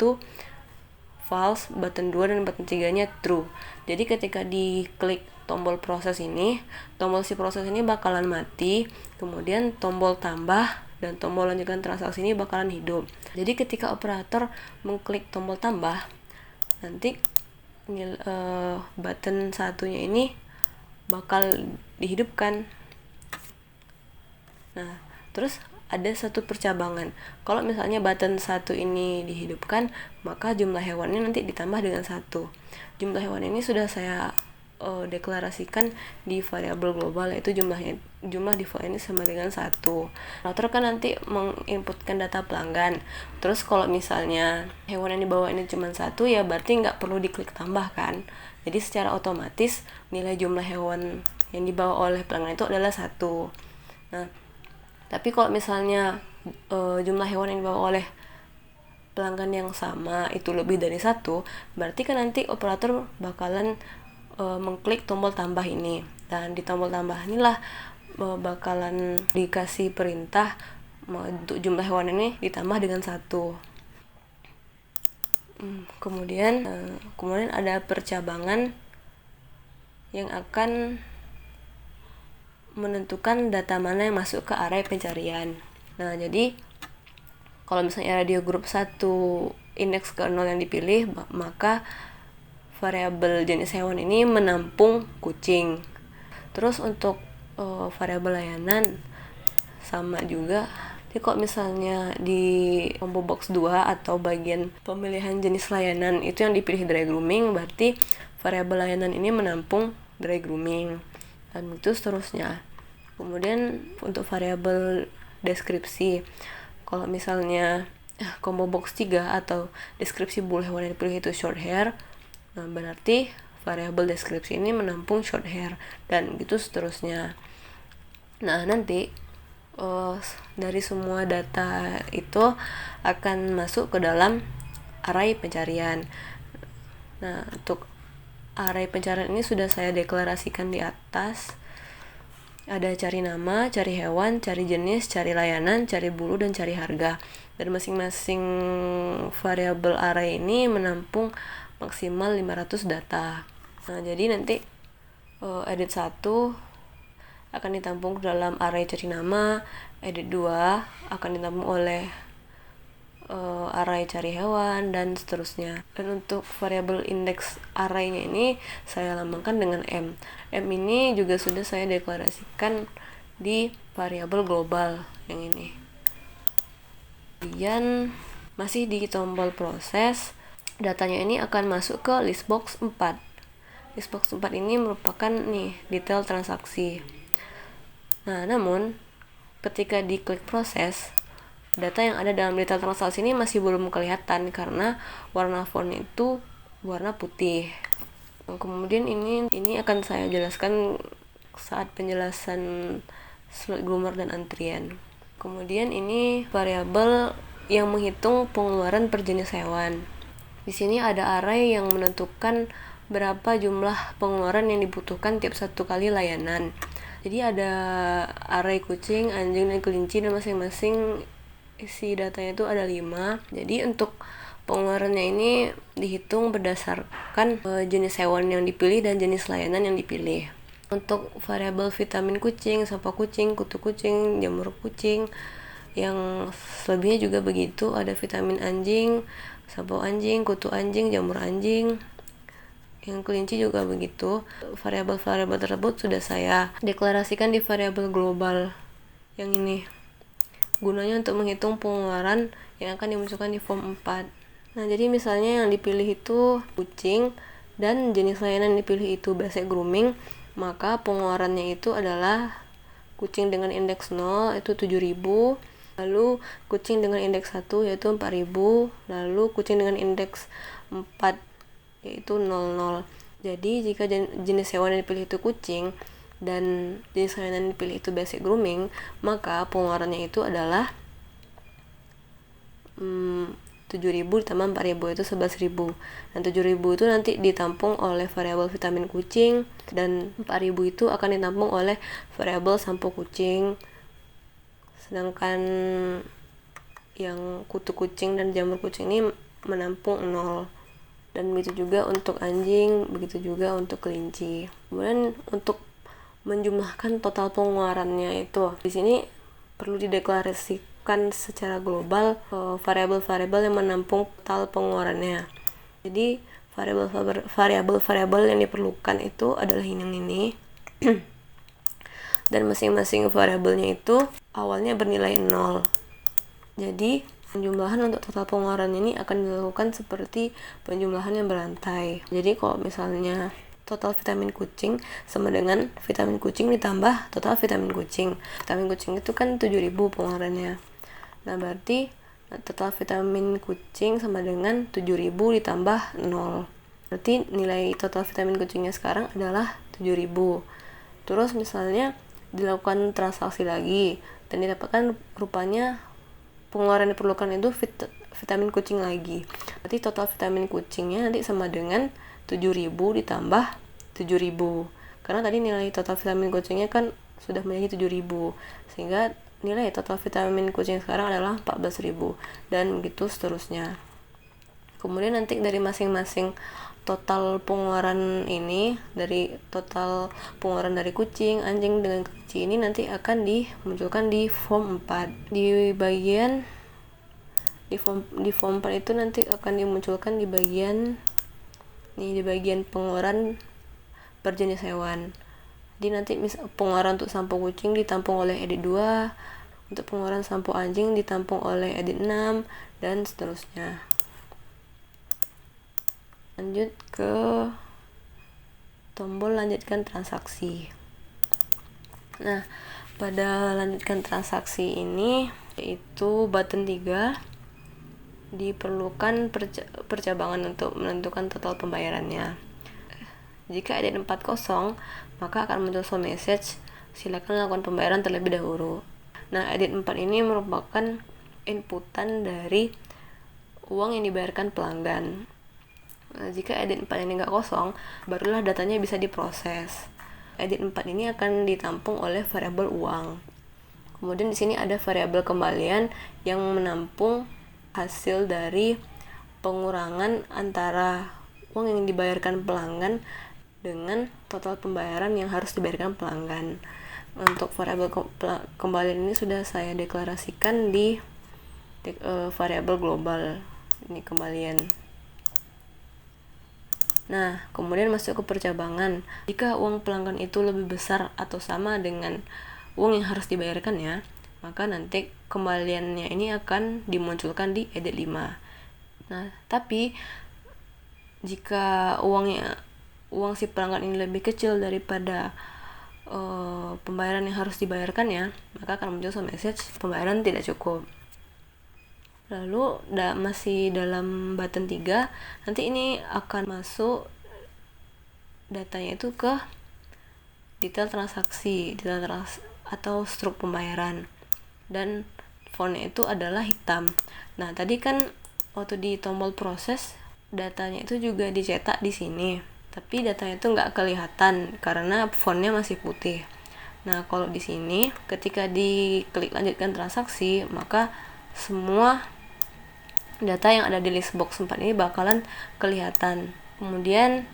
false, button 2 dan button 3-nya true. Jadi ketika diklik tombol proses ini, tombol si proses ini bakalan mati, kemudian tombol tambah dan tombol lanjutkan transaksi ini bakalan hidup. Jadi ketika operator mengklik tombol tambah, nanti button satunya ini bakal dihidupkan. Nah, terus ada satu percabangan. Kalau misalnya button 1 ini dihidupkan, maka jumlah hewannya nanti ditambah dengan 1. Jumlah hewan ini sudah saya deklarasikan di variabel global, yaitu jumlah default ini sama dengan 1. Operator kan nanti menginputkan data pelanggan. Terus kalau misalnya hewan yang dibawa ini cuma 1, ya berarti nggak perlu diklik tambah kan. Jadi secara otomatis nilai jumlah hewan yang dibawa oleh pelanggan itu adalah 1. Nah, tapi kalau misalnya jumlah hewan yang dibawa oleh pelanggan yang sama itu lebih dari 1, berarti kan nanti operator bakalan mengklik tombol tambah ini, dan di tombol tambah inilah bakalan dikasih perintah untuk jumlah hewan ini ditambah dengan 1. Kemudian ada percabangan yang akan menentukan data mana yang masuk ke array pencarian. Nah, jadi kalau misalnya radio grup 1 indeks ke 0 yang dipilih, maka variabel jenis hewan ini menampung kucing. Terus untuk variabel layanan sama juga. Jadi kalau misalnya di combo box 2 atau bagian pemilihan jenis layanan itu yang dipilih dry grooming, berarti variabel layanan ini menampung dry grooming, dan itu seterusnya. Kemudian untuk variabel deskripsi. Kalau misalnya combo box 3 atau deskripsi bulu hewan yang dipilih itu short hair, nah berarti variabel deskripsi ini menampung short hair, dan gitu seterusnya. Nah nanti dari semua data itu akan masuk ke dalam array pencarian. Nah untuk array pencarian ini sudah saya deklarasikan di atas. Ada cari nama, cari hewan, cari jenis, cari layanan, cari bulu, dan cari harga. Dan masing-masing variabel array ini menampung maksimal 500 data. Nah, jadi nanti edit 1 akan ditampung dalam array cari nama, edit 2 akan ditampung oleh array cari hewan, dan seterusnya. Dan untuk variabel indeks array-nya ini saya lambangkan dengan M. M ini juga sudah saya deklarasikan di variabel global yang ini. Kemudian masih di tombol proses, datanya ini akan masuk ke listbox 4. Listbox 4 ini merupakan detail transaksi. Nah, namun ketika diklik proses, data yang ada dalam detail transaksi ini masih belum kelihatan karena warna font itu warna putih. Kemudian ini akan saya jelaskan saat penjelasan slot groomer dan antrian. Kemudian ini variabel yang menghitung pengeluaran per jenis hewan. Di sini ada array yang menentukan berapa jumlah pengeluaran yang dibutuhkan tiap satu kali layanan. Jadi ada array kucing, anjing, dan kelinci, dan masing-masing isi datanya itu ada 5. Jadi untuk pengeluarannya ini dihitung berdasarkan jenis hewan yang dipilih dan jenis layanan yang dipilih. Untuk variabel vitamin kucing, sampah kucing, kutu kucing, jamur kucing, yang selebihnya juga begitu. Ada vitamin anjing, sampah anjing, kutu anjing, jamur anjing. Yang kelinci juga begitu. Variabel-variabel tersebut sudah saya deklarasikan di variabel global yang ini, gunanya untuk menghitung pengeluaran yang akan dimunculkan di form 4. Nah, jadi misalnya yang dipilih itu kucing dan jenis layanan yang dipilih itu basic grooming, maka pengeluarannya itu adalah kucing dengan indeks 0 itu 7.000, lalu kucing dengan indeks 1 yaitu 4.000, lalu kucing dengan indeks 4 yaitu 00. Jadi jika jenis hewan yang dipilih itu kucing dan jenis layanan yang dipilih itu basic grooming, maka pengeluarannya itu adalah 7.000 ditambah 4.000 itu 11.000. Dan 7.000 itu nanti ditampung oleh variabel vitamin kucing, dan 4.000 itu akan ditampung oleh variabel sampo kucing. Sedangkan yang kutu kucing dan jamur kucing ini menampung 0. Dan begitu juga untuk anjing, begitu juga untuk kelinci. Kemudian untuk menjumlahkan total pengeluarannya itu, di sini perlu dideklarasikan secara global variabel-variabel yang menampung total pengeluarannya. Jadi variabel-variabel yang diperlukan itu adalah yang ini. Dan masing-masing variabelnya itu awalnya bernilai 0. Jadi penjumlahan untuk total pengeluaran ini akan dilakukan seperti penjumlahan yang berantai. Jadi kalau misalnya total vitamin kucing sama dengan vitamin kucing ditambah total vitamin kucing. Vitamin kucing itu kan 7.000 pengeluarannya. Nah, berarti total vitamin kucing sama dengan 7.000 ditambah 0. Berarti nilai total vitamin kucingnya sekarang adalah 7.000. Terus misalnya dilakukan transaksi lagi dan didapatkan rupanya pengeluaran yang diperlukan itu vitamin kucing lagi. Berarti total vitamin kucingnya nanti sama dengan 7.000 ditambah 7.000. Karena tadi nilai total vitamin kucingnya kan sudah menjadi 7.000. Sehingga nilai total vitamin kucing sekarang adalah 14.000. Dan begitu seterusnya. Kemudian nanti dari masing-masing total pengeluaran ini, dari total pengeluaran dari kucing, anjing, dengan kelinci ini nanti akan dimunculkan di form 4. Di form 4 itu nanti akan dimunculkan di bagian pengeluaran per jenis hewan. Jadi nanti pengeluaran untuk sampo kucing ditampung oleh edit 2, untuk pengeluaran sampo anjing ditampung oleh edit 6, dan seterusnya. Lanjut ke tombol lanjutkan transaksi. Nah, pada lanjutkan transaksi ini, yaitu button 3, diperlukan percabangan untuk menentukan total pembayarannya. Jika edit 4 kosong, maka akan muncul show message, silakan lakukan pembayaran terlebih dahulu. Nah, edit 4 ini merupakan inputan dari uang yang dibayarkan pelanggan. Nah, jika edit 4 ini nggak kosong, barulah datanya bisa diproses. Edit 4 ini akan ditampung oleh variabel uang. Kemudian di sini ada variabel kembalian yang menampung hasil dari pengurangan antara uang yang dibayarkan pelanggan dengan total pembayaran yang harus dibayarkan pelanggan. Untuk variabel kembalian ini sudah saya deklarasikan di variabel global. Ini kembalian. Nah, kemudian masuk ke percabangan. Jika uang pelanggan itu lebih besar atau sama dengan uang yang harus dibayarkan ya, maka nanti kembaliannya ini akan dimunculkan di edit 5. Nah, tapi jika uang si pelanggan ini lebih kecil daripada pembayaran yang harus dibayarkan ya, maka akan muncul message pembayaran tidak cukup. Lalu masih dalam button 3, nanti ini akan masuk datanya itu ke detail transaksi, atau struk pembayaran, dan fontnya itu adalah hitam. Nah, tadi kan waktu di tombol proses datanya itu juga dicetak di sini, tapi datanya itu nggak kelihatan karena fontnya masih putih. Nah, kalau di sini ketika diklik lanjutkan transaksi, maka semua data yang ada di list box 4 ini bakalan kelihatan. Kemudian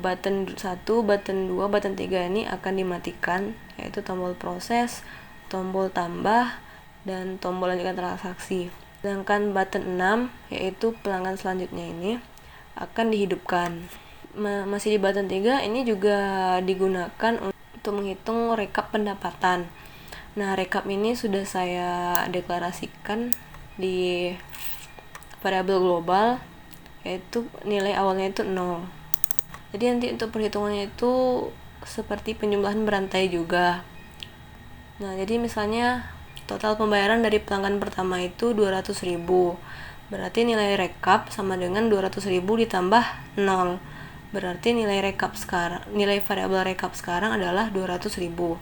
button 1, button 2, button 3 ini akan dimatikan, yaitu tombol proses, tombol tambah, dan tombol lanjutkan transaksi. Sedangkan button 6, yaitu pelanggan selanjutnya ini akan dihidupkan. Masih di button 3, ini juga digunakan untuk menghitung rekap pendapatan. Nah, rekap ini sudah saya deklarasikan di variabel global, yaitu nilai awalnya itu 0. Jadi nanti untuk perhitungannya itu seperti penjumlahan berantai juga. Nah, jadi misalnya total pembayaran dari pelanggan pertama itu 200.000. Berarti nilai rekap sama dengan 200.000 ditambah 0. Berarti nilai variabel rekap sekarang adalah 200.000.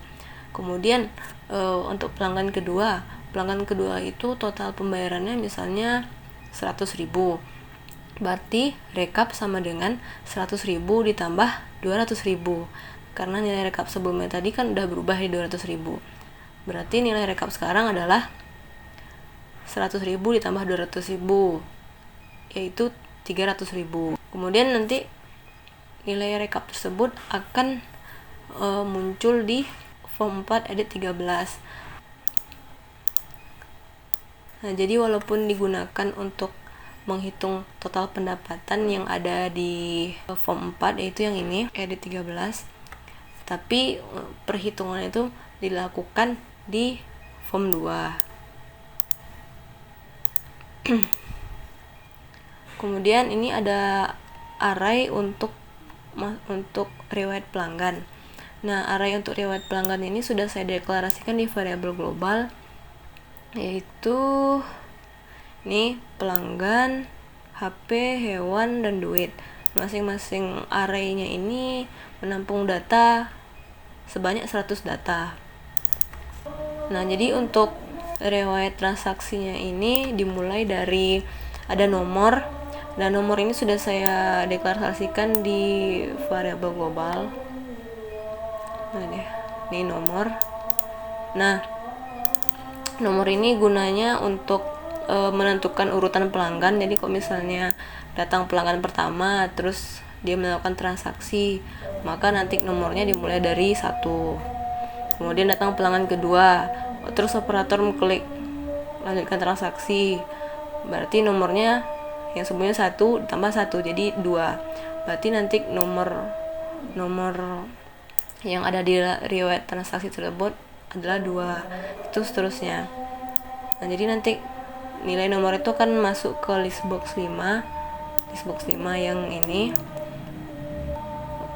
Kemudian untuk pelanggan kedua itu total pembayarannya misalnya 100.000. Berarti rekap sama dengan 100.000 ditambah 200.000. Karena nilai rekap sebelumnya tadi kan udah berubah di 200.000. Berarti nilai rekap sekarang adalah 100.000 ditambah 200.000, yaitu 300.000. Kemudian nanti nilai rekap tersebut akan muncul di form 4 edit 13. Nah, jadi walaupun digunakan untuk menghitung total pendapatan yang ada di form 4, yaitu yang ini, edit 13, tapi perhitungan itu dilakukan di form 2. Kemudian ini ada array untuk riwayat pelanggan. Nah, array untuk riwayat pelanggan ini sudah saya deklarasikan di variabel global, yaitu ini pelanggan, HP, hewan, dan duit. Masing-masing array-nya ini menampung data sebanyak 100 data. Nah, jadi untuk riwayat transaksinya ini dimulai dari ada nomor, dan nomor ini sudah saya deklarasikan di variabel global. Nah, ini nomor. Nah, nomor ini gunanya untuk menentukan urutan pelanggan. Jadi kalau misalnya datang pelanggan pertama terus dia melakukan transaksi, maka nanti nomornya dimulai dari 1. Kemudian datang pelanggan kedua, terus operator mengklik lanjutkan transaksi, berarti nomornya yang sebelumnya 1 ditambah 1 jadi 2. Berarti nanti nomor yang ada di riwayat transaksi tersebut adalah 2. Itu seterusnya. Nah, jadi nanti nilai nomor itu akan masuk ke list box 5 yang ini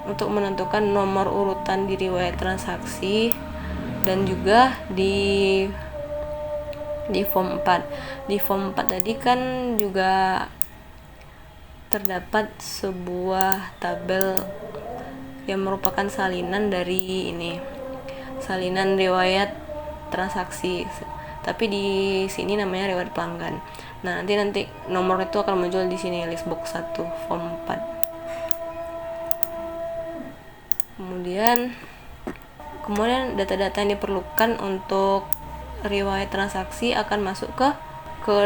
untuk menentukan nomor urutan di riwayat transaksi Dan juga di form 4. Di form 4 tadi kan juga terdapat sebuah tabel yang merupakan salinan dari salinan riwayat transaksi, tapi di sini namanya riwayat pelanggan. Nah, nanti nomor itu akan muncul di sini, list box 1 form 4. Kemudian data-data yang diperlukan untuk riwayat transaksi akan masuk ke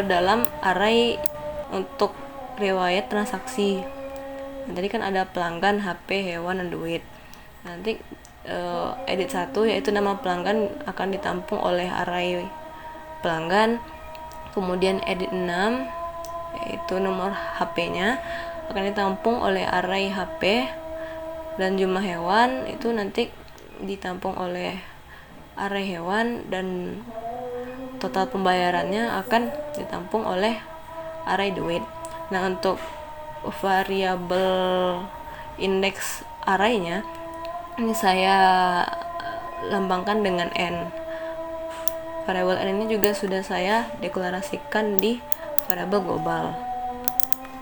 dalam array untuk riwayat transaksi. Nah, tadi kan ada pelanggan, HP, hewan, dan duit. Nanti edit 1 yaitu nama pelanggan akan ditampung oleh array pelanggan. Kemudian edit 6 yaitu nomor HP-nya akan ditampung oleh array HP, dan jumlah hewan itu nanti ditampung oleh array hewan, dan total pembayarannya akan ditampung oleh array duit. Nah, untuk variabel indeks arraynya ini saya lambangkan dengan n. Variabel n ini juga sudah saya deklarasikan di variabel global.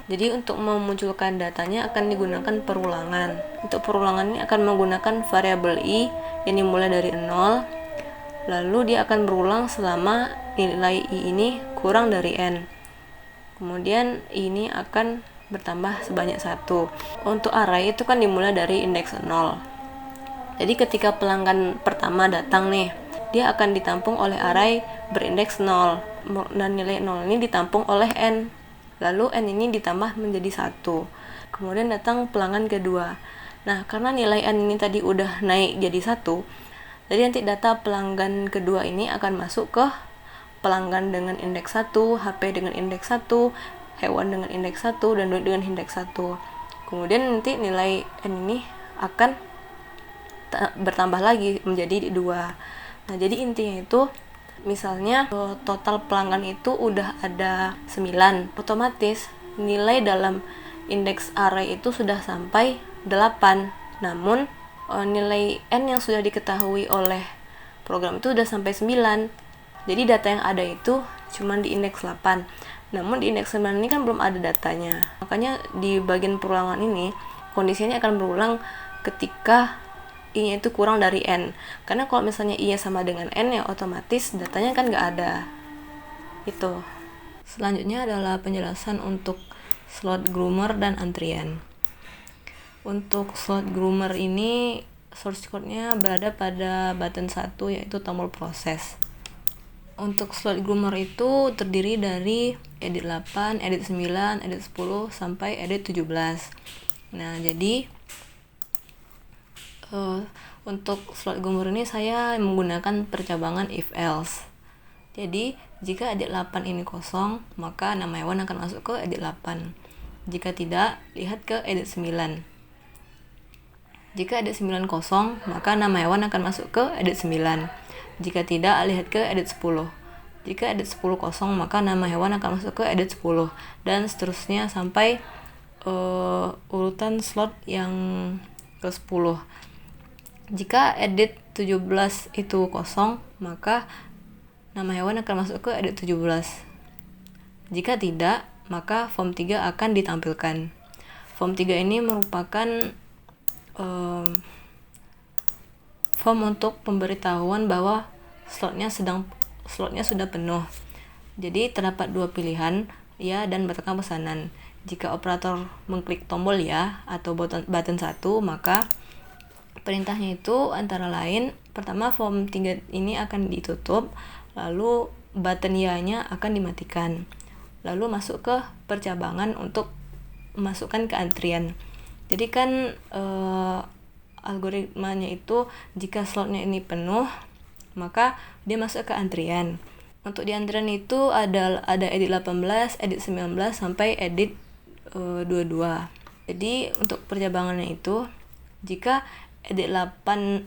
Jadi untuk memunculkan datanya akan digunakan perulangan. Untuk perulangan ini akan menggunakan variabel i yang dimulai dari 0, lalu dia akan berulang selama nilai i ini kurang dari n. Kemudian i ini akan bertambah sebanyak 1. Untuk array itu kan dimulai dari indeks 0. Jadi ketika pelanggan pertama datang nih, dia akan ditampung oleh array berindeks 0, dan nilai 0 ini ditampung oleh n. Lalu n ini ditambah menjadi 1. Kemudian datang pelanggan kedua. Nah, karena nilai n ini tadi udah naik jadi 1, jadi nanti data pelanggan kedua ini akan masuk ke pelanggan dengan indeks 1, HP dengan indeks 1, hewan dengan indeks 1, dan duit dengan indeks 1. Kemudian nanti nilai n ini akan bertambah lagi menjadi 2. Nah, jadi intinya itu, misalnya total pelanggan itu udah ada 9, otomatis nilai dalam indeks array itu sudah sampai 8. Namun nilai n yang sudah diketahui oleh program itu udah sampai 9. Jadi data yang ada itu cuma di indeks 8. Namun di indeks 9 ini kan belum ada datanya. Makanya di bagian perulangan ini kondisinya akan berulang ketika i-nya itu kurang dari n. Karena kalau misalnya i-nya sama dengan n, ya otomatis datanya kan nggak ada. Itu. Selanjutnya adalah penjelasan untuk slot groomer dan antrian. Untuk slot groomer ini source code-nya berada pada button 1, yaitu tombol proses. Untuk slot groomer itu terdiri dari edit 8, edit 9, edit 10, sampai edit 17. Nah, jadi untuk slot groomer ini saya menggunakan percabangan if else. Jadi jika edit 8 ini kosong, maka nama hewan akan masuk ke edit 8. Jika tidak, lihat ke edit 9. Jika edit 9 kosong, maka nama hewan akan masuk ke edit 9. Jika tidak, lihat ke edit 10. Jika edit 10 kosong, maka nama hewan akan masuk ke edit 10, dan seterusnya sampai urutan slot yang ke 10. Jika edit 17 itu kosong, maka nama hewan akan masuk ke edit 17. Jika tidak, maka form 3 akan ditampilkan. Form 3 ini merupakan form untuk pemberitahuan bahwa slotnya sudah penuh. Jadi terdapat 2 pilihan, ya dan batakan pesanan. Jika operator mengklik tombol ya atau button 1, maka perintahnya itu antara lain, pertama form 3 ini akan ditutup, lalu button ya-nya akan dimatikan, lalu masuk ke percabangan untuk memasukkan ke antrian. Jadi kan algoritmanya itu jika slotnya ini penuh, maka dia masuk ke antrian. Untuk di antrian itu ada edit 18, edit 19, sampai edit 22. Jadi untuk percabangannya itu, jika edit 18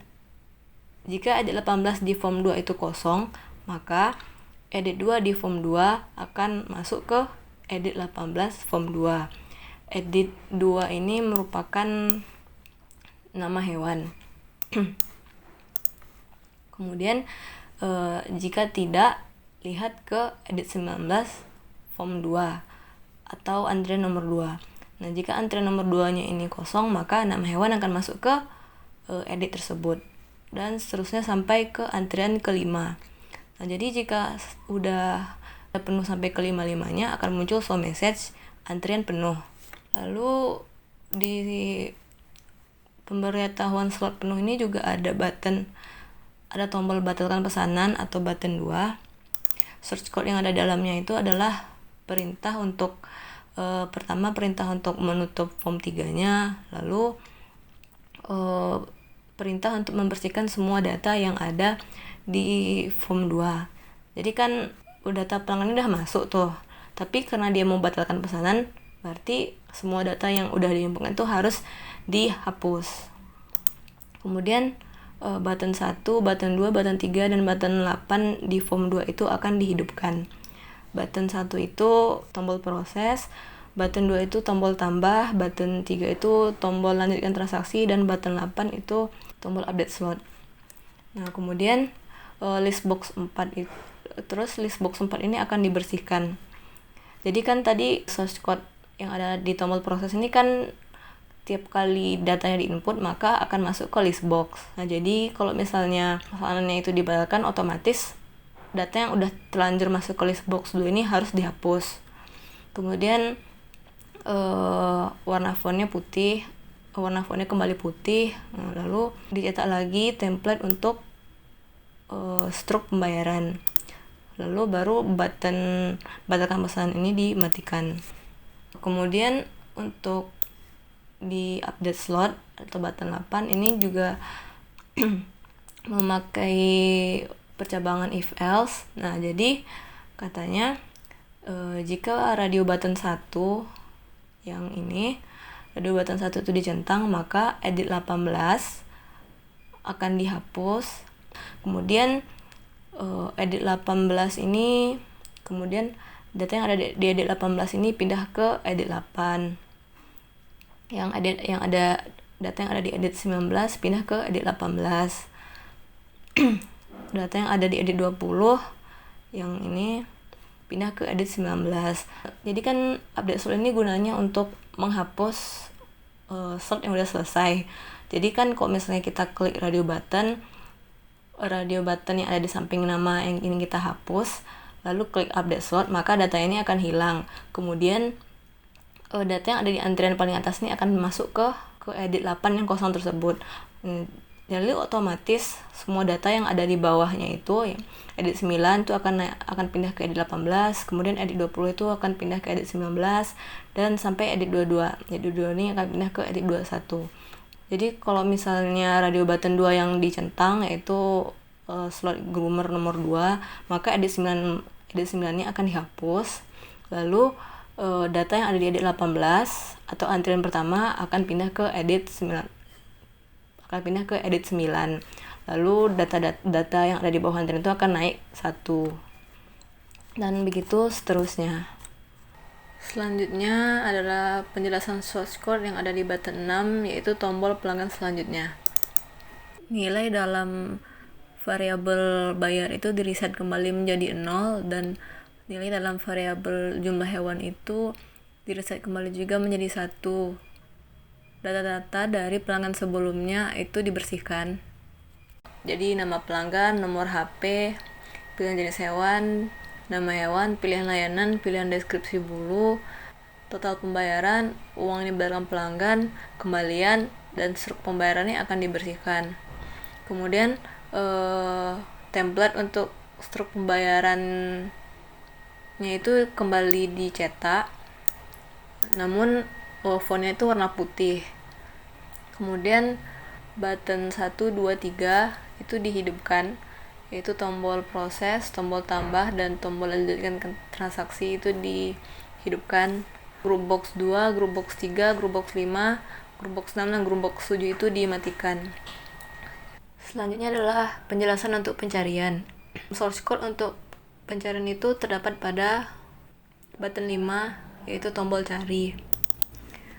di form 2 itu kosong, maka edit 2 di form 2 akan masuk ke edit 18 form 2. Edit 2 ini merupakan nama hewan. Kemudian jika tidak, lihat ke edit 19 form 2 atau antrian nomor 2. Nah, jika antrian nomor 2-nya ini kosong, maka nama hewan akan masuk ke edit tersebut. Dan seterusnya sampai ke antrian kelima. Nah, jadi jika udah penuh sampai kelima-limanya, akan muncul show message antrian penuh. Lalu di pemberitahuan slot penuh ini juga ada tombol batalkan pesanan atau button 2. Search code yang ada dalamnya itu adalah perintah untuk pertama perintah untuk menutup form 3-nya, lalu perintah untuk membersihkan semua data yang ada di form 2. Jadi kan data pelanggan udah masuk tuh, tapi karena dia mau batalkan pesanan, berarti semua data yang udah diinputkan itu harus dihapus. Kemudian button 1, button 2, button 3, dan button 8 di form 2 itu akan dihidupkan. Button 1 itu tombol proses, button 2 itu tombol tambah, button 3 itu tombol lanjutkan transaksi, dan button 8 itu tombol update slot. Nah, kemudian list box 4 itu, terus list box 4 ini akan dibersihkan. Jadi kan tadi source code yang ada di tombol proses ini kan tiap kali datanya diinput maka akan masuk ke list box. Nah, jadi kalau misalnya pesanannya itu dibatalkan, otomatis data yang udah terlanjur masuk ke list box dulu ini harus dihapus. Kemudian warna fontnya putih, warna fontnya kembali putih. Nah, lalu dicetak lagi template untuk struk pembayaran. Lalu baru button batalkan pesanan ini dimatikan. Kemudian untuk di update slot atau button 8 ini juga memakai percabangan if else. Nah, jadi katanya jika radio button 1 yang ini, radio button 1 itu dicentang, maka edit 18 akan dihapus. Kemudian edit 18 ini, kemudian data yang ada di edit 18 ini pindah ke edit 8. Yang ada data yang ada di edit 19 pindah ke edit 18. Data yang ada di edit 20 yang ini pindah ke edit 19. Jadi kan update slot ini gunanya untuk menghapus slot yang udah selesai. Jadi kan kalau misalnya kita klik radio button yang ada di samping nama yang ingin kita hapus, lalu klik update slot, maka data ini akan hilang. Kemudian data yang ada di antrian paling atas ini akan masuk ke edit 8 yang kosong tersebut. Jadi otomatis semua data yang ada di bawahnya itu, edit 9 itu akan pindah ke edit 18, kemudian edit 20 itu akan pindah ke edit 19, dan sampai edit 22. Edit 22 ini akan pindah ke edit 21. Jadi kalau misalnya radio button 2 yang dicentang yaitu slot groomer nomor 2, maka edit 9 ini akan dihapus. Lalu data yang ada di edit 18 atau antrian pertama akan pindah ke edit 9. Lalu data yang ada di bawah antrian itu akan naik 1. Dan begitu seterusnya. Selanjutnya adalah penjelasan source code yang ada di button 6, yaitu tombol pelanggan selanjutnya. Nilai dalam variabel bayar itu di-reset kembali menjadi 0, dan nilai dalam variabel jumlah hewan itu di-reset kembali juga menjadi 1. Data-data dari pelanggan sebelumnya itu dibersihkan. Jadi nama pelanggan, nomor HP, pilihan jenis hewan, nama hewan, pilihan layanan, pilihan deskripsi bulu, total pembayaran, uang yang dibayarkan pelanggan, kembalian, dan struk pembayarannya akan dibersihkan. Kemudian template untuk struk pembayarannya itu kembali dicetak, namun fontnya itu warna putih. Kemudian button 1, 2, 3 itu dihidupkan, yaitu tombol proses, tombol tambah, dan tombol lanjutkan transaksi itu dihidupkan. Group box 2, group box 3, group box 5, group box 6, dan group box 7 itu dimatikan. Selanjutnya adalah penjelasan untuk pencarian. Source code untuk pencarian itu terdapat pada button 5, yaitu tombol cari.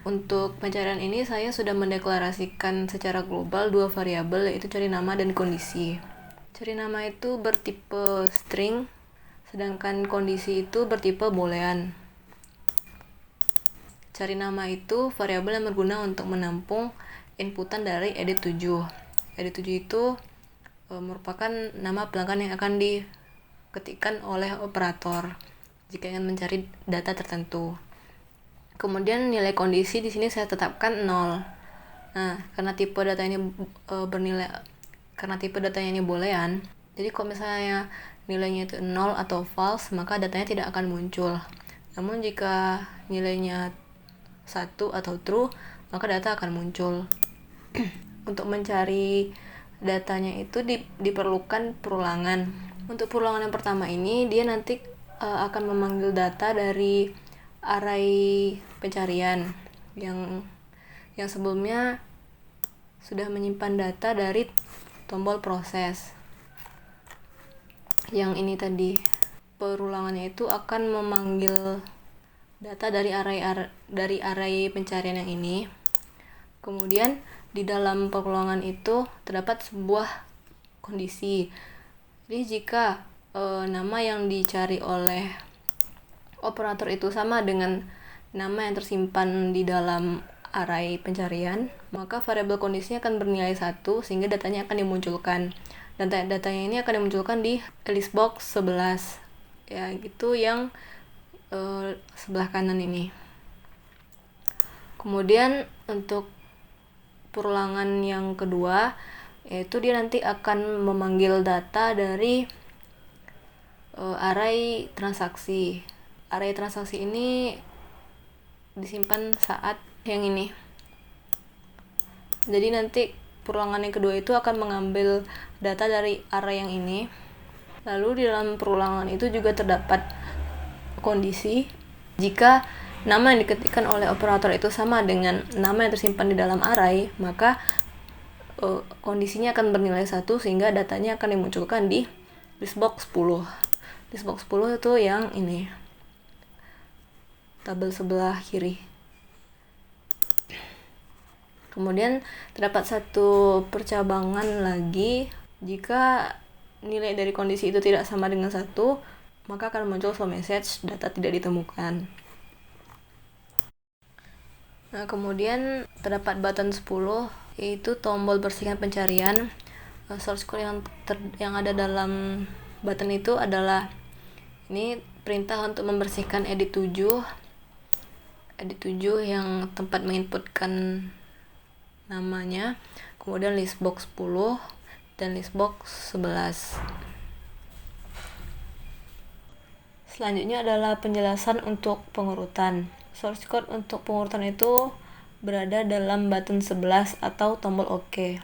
Untuk pencarian ini saya sudah mendeklarasikan secara global 2 variabel, yaitu cari nama dan kondisi. Cari nama itu bertipe string, sedangkan kondisi itu bertipe boolean. Cari nama itu variabel yang berguna untuk menampung inputan dari edit7. Edit7 itu merupakan nama pelanggan yang akan diketikkan oleh operator jika ingin mencari data tertentu. Kemudian nilai kondisi di sini saya tetapkan 0. Nah, karena tipe datanya ini boolean, jadi kalau misalnya nilainya itu 0 atau false, maka datanya tidak akan muncul. Namun jika nilainya 1 atau true, maka data akan muncul. Untuk mencari datanya itu diperlukan perulangan. Untuk perulangan yang pertama ini, dia nanti akan memanggil data dari array pencarian yang sebelumnya sudah menyimpan data dari tombol proses. Yang ini tadi, perulangannya itu akan memanggil data dari array pencarian yang ini. Kemudian di dalam perulangan itu terdapat sebuah kondisi. Jadi jika nama yang dicari oleh operator itu sama dengan nama yang tersimpan di dalam array pencarian, maka variabel kondisinya akan bernilai 1 sehingga datanya akan dimunculkan. Dan datanya ini akan dimunculkan di list box 11. Ya, gitu yang sebelah kanan ini. Kemudian untuk perulangan yang kedua, yaitu dia nanti akan memanggil data dari array transaksi. Array transaksi ini disimpan saat yang ini. Jadi nanti perulangan yang kedua itu akan mengambil data dari array yang ini. Lalu di dalam perulangan itu juga terdapat kondisi. Jika nama yang diketikkan oleh operator itu sama dengan nama yang tersimpan di dalam array, maka kondisinya akan bernilai 1 sehingga datanya akan dimunculkan di listbox 10. Listbox 10 itu yang ini, tabel sebelah kiri. Kemudian terdapat satu percabangan lagi. Jika nilai dari kondisi itu tidak sama dengan 1, maka akan muncul show message data tidak ditemukan. Nah, kemudian terdapat button 10, yaitu tombol bersihkan pencarian. Source code yang ada dalam button itu adalah ini perintah untuk membersihkan edit7 yang tempat menginputkan namanya, kemudian listbox 10 dan listbox 11. Selanjutnya adalah penjelasan untuk pengurutan. Source code untuk pengurutan itu berada dalam button 11 atau tombol OK.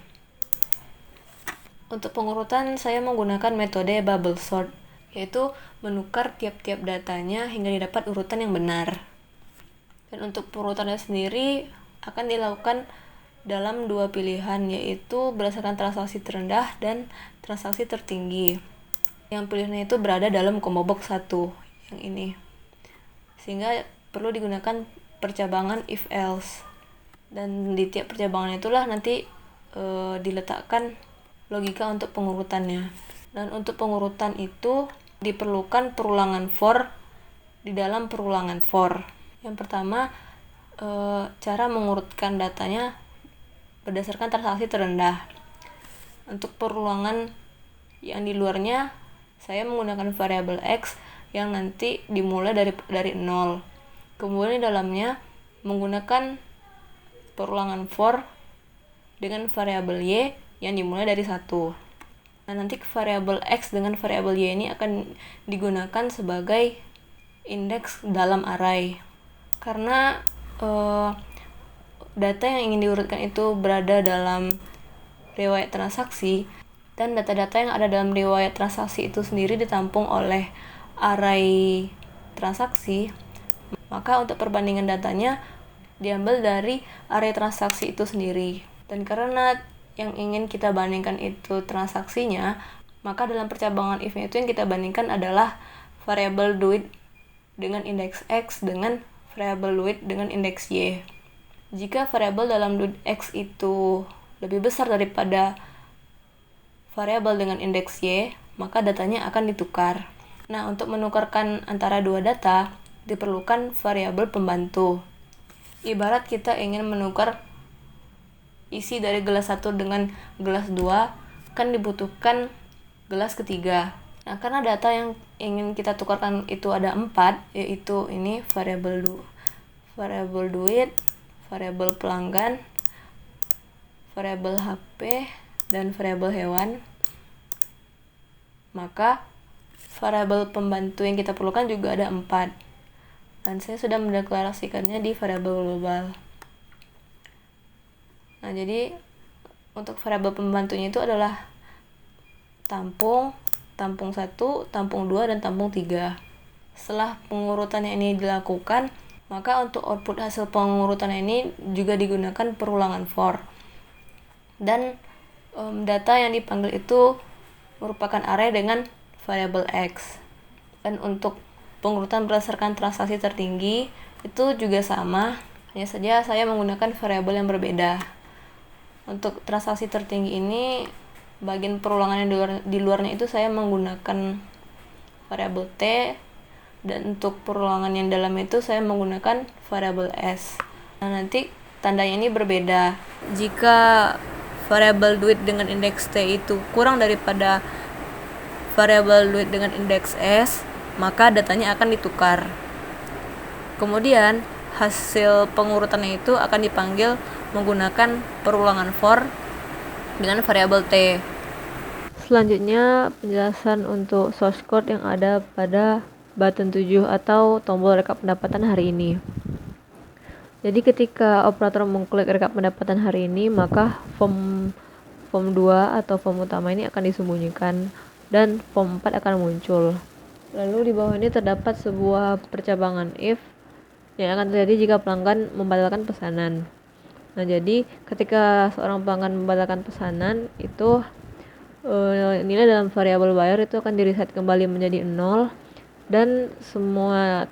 Untuk pengurutan saya menggunakan metode bubble sort, yaitu menukar tiap-tiap datanya hingga didapat urutan yang benar. Dan untuk pengurutannya sendiri akan dilakukan dalam 2 pilihan, yaitu berdasarkan transaksi terendah dan transaksi tertinggi. Yang pilihannya itu berada dalam combo box 1 yang ini, sehingga perlu digunakan percabangan if else, dan di tiap percabangan itulah nanti diletakkan logika untuk pengurutannya. Dan untuk pengurutan itu diperlukan perulangan for di dalam perulangan for. Yang pertama, cara mengurutkan datanya berdasarkan transaksi terendah. Untuk perulangan yang di luarnya, saya menggunakan variabel x yang nanti dimulai dari 0. Kemudian di dalamnya menggunakan perulangan for dengan variabel y yang dimulai dari 1. Nah, nanti variabel x dengan variabel y ini akan digunakan sebagai indeks dalam array. Karena data yang ingin diurutkan itu berada dalam riwayat transaksi, dan data-data yang ada dalam riwayat transaksi itu sendiri ditampung oleh array transaksi, maka untuk perbandingan datanya diambil dari array transaksi itu sendiri. Dan karena yang ingin kita bandingkan itu transaksinya, maka dalam percabangan if-nya itu yang kita bandingkan adalah variabel duit dengan indeks x dengan variabel duit dengan indeks y. Jika variabel dalam duit x itu lebih besar daripada variabel dengan indeks Y, maka datanya akan ditukar. Nah, untuk menukarkan antara dua data, diperlukan variabel pembantu. Ibarat kita ingin menukar isi dari gelas 1 dengan gelas 2, kan dibutuhkan gelas ketiga. Nah, karena data yang ingin kita tukarkan itu ada 4, yaitu ini variabel duit, variabel pelanggan, variabel HP, dan variabel hewan. Maka variabel pembantu yang kita perlukan juga ada 4. Dan saya sudah mendeklarasikannya di variabel global. Nah, jadi untuk variabel pembantunya itu adalah tampung 1, tampung 2, dan tampung 3. Setelah pengurutannya ini dilakukan, maka untuk output hasil pengurutan ini juga digunakan perulangan for. Dan data yang dipanggil itu merupakan array dengan variabel X. Dan untuk pengurutan berdasarkan transaksi tertinggi itu juga sama, hanya saja saya menggunakan variabel yang berbeda. Untuk transaksi tertinggi ini, bagian perulangan yang di luarnya itu saya menggunakan variabel T, dan untuk perulangan yang dalam itu saya menggunakan variabel S. Nah, nanti tandanya ini berbeda. Jika variabel duit dengan indeks T itu kurang daripada variabel duit dengan indeks S, maka datanya akan ditukar. Kemudian hasil pengurutannya itu akan dipanggil menggunakan perulangan for dengan variabel T. Selanjutnya penjelasan untuk source code yang ada pada button 7 atau tombol rekap pendapatan hari ini. Jadi ketika operator mengklik rekap pendapatan hari ini, maka form 2 atau form utama ini akan disembunyikan dan form 4 akan muncul. Lalu di bawah ini terdapat sebuah percabangan if yang akan terjadi jika pelanggan membatalkan pesanan. Nah, jadi ketika seorang pelanggan membatalkan pesanan, itu nilai dalam variabel buyer itu akan di-reset kembali menjadi 0, dan semua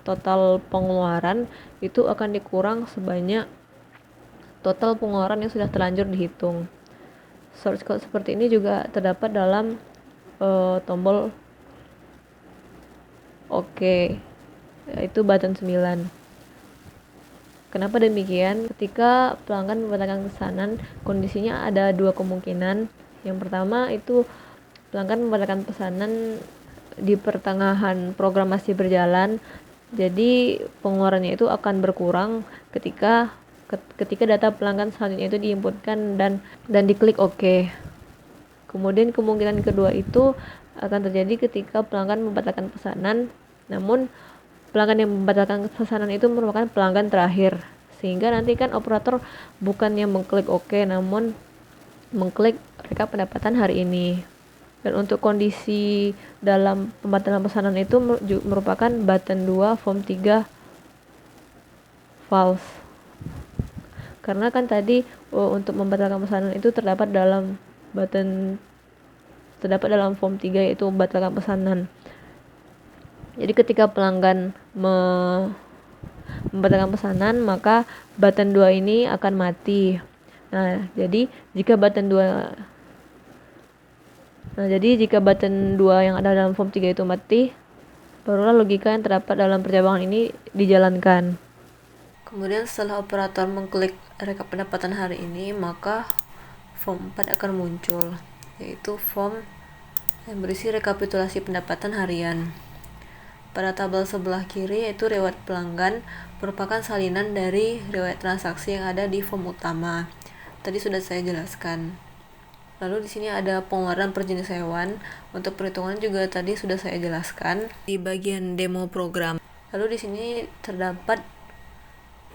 total pengeluaran itu akan dikurang sebanyak total pengeluaran yang sudah terlanjur dihitung. Source code seperti ini juga terdapat dalam tombol OK, yaitu button 9. Kenapa demikian? Ketika pelanggan membatalkan pesanan, kondisinya ada dua kemungkinan. Yang pertama itu pelanggan membatalkan pesanan di pertengahan program masih berjalan, jadi pengeluarannya itu akan berkurang ketika data pelanggan selanjutnya itu diinputkan dan diklik OK. Kemudian kemungkinan kedua itu akan terjadi ketika pelanggan membatalkan pesanan, namun pelanggan yang membatalkan pesanan itu merupakan pelanggan terakhir, sehingga nanti kan operator bukannya mengklik OK, namun mengklik rekap pendapatan hari ini. Dan untuk kondisi dalam pembatalan pesanan itu merupakan button 2 form 3 false. Karena kan tadi untuk membatalkan pesanan itu terdapat dalam form 3, yaitu membatalkan pesanan. Jadi ketika pelanggan membatalkan pesanan, maka button 2 ini akan mati. Nah, jadi jika button 2 yang ada dalam form 3 itu mati, barulah logika yang terdapat dalam percabangan ini dijalankan. Kemudian setelah operator mengklik rekap pendapatan hari ini, maka form 4 akan muncul, yaitu form yang berisi rekapitulasi pendapatan harian. Pada tabel sebelah kiri, yaitu riwayat pelanggan, merupakan salinan dari riwayat transaksi yang ada di form utama. Tadi sudah saya jelaskan. Lalu di sini ada pengeluaran per jenis hewan. Untuk perhitungan juga tadi sudah saya jelaskan di bagian demo program. Lalu di sini terdapat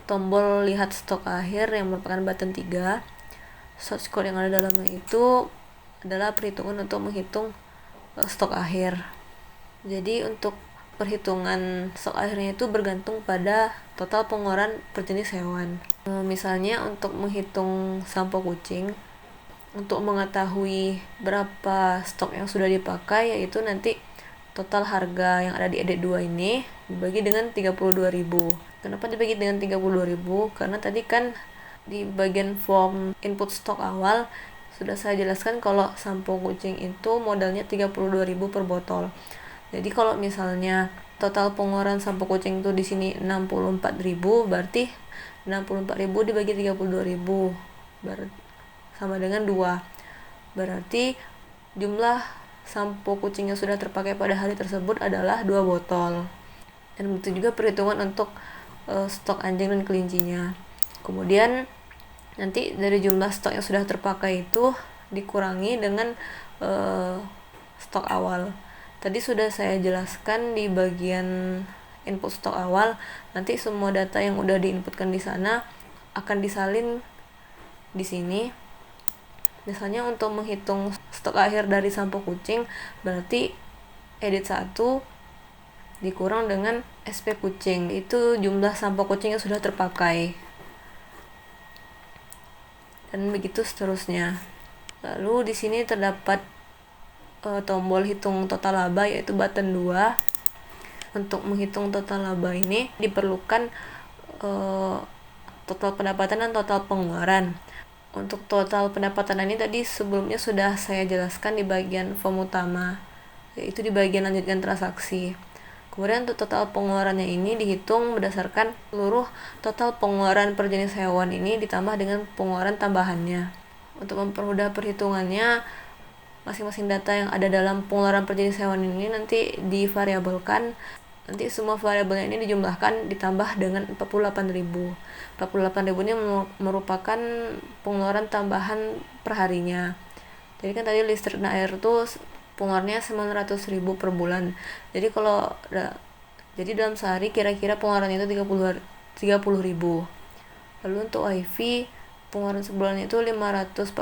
tombol lihat stok akhir yang merupakan button 3. Source code yang ada dalamnya itu adalah perhitungan untuk menghitung stok akhir. Jadi untuk perhitungan stok akhirnya itu bergantung pada total pengeluaran per jenis hewan. Misalnya untuk menghitung sampo kucing, untuk mengetahui berapa stok yang sudah dipakai, yaitu nanti total harga yang ada di edit 2 ini dibagi dengan 32.000. Kenapa dibagi dengan 32.000? Karena tadi kan di bagian form input stok awal sudah saya jelaskan kalau sampo kucing itu modalnya 32.000 per botol. Jadi kalau misalnya total pengeluaran sampo kucing itu di sini 64.000, berarti 64.000 dibagi 32.000 sama dengan 2. Berarti jumlah sampo kucing yang sudah terpakai pada hari tersebut adalah 2 botol. Dan begitu juga perhitungan untuk stok anjing dan kelincinya. Kemudian nanti dari jumlah stok yang sudah terpakai itu dikurangi dengan stok awal. Tadi sudah saya jelaskan di bagian input stok awal. Nanti semua data yang udah diinputkan di sana akan disalin di sini. Misalnya untuk menghitung stok akhir dari sampo kucing, berarti edit 1 dikurang dengan SP kucing, itu jumlah sampo kucing yang sudah terpakai, dan begitu seterusnya. Lalu di sini terdapat tombol hitung total laba, yaitu button 2. Untuk menghitung total laba ini diperlukan total pendapatan dan total pengeluaran. Untuk total pendapatan ini tadi sebelumnya sudah saya jelaskan di bagian form utama, yaitu di bagian lanjutkan transaksi. Kemudian untuk total pengeluarannya ini dihitung berdasarkan seluruh total pengeluaran per jenis hewan ini ditambah dengan pengeluaran tambahannya. Untuk mempermudah perhitungannya, masing-masing data yang ada dalam pengeluaran per jenis hewan ini nanti divariabelkan. Nanti semua variabelnya ini dijumlahkan ditambah dengan 48.000. 48.000 ini merupakan pengeluaran tambahan perharinya. Jadi kan tadi listrik dan air itu pengeluarannya 900.000 per bulan. Jadi dalam sehari kira-kira pengeluaran itu 30.000. Lalu untuk wifi pengeluaran sebulan itu 540.000.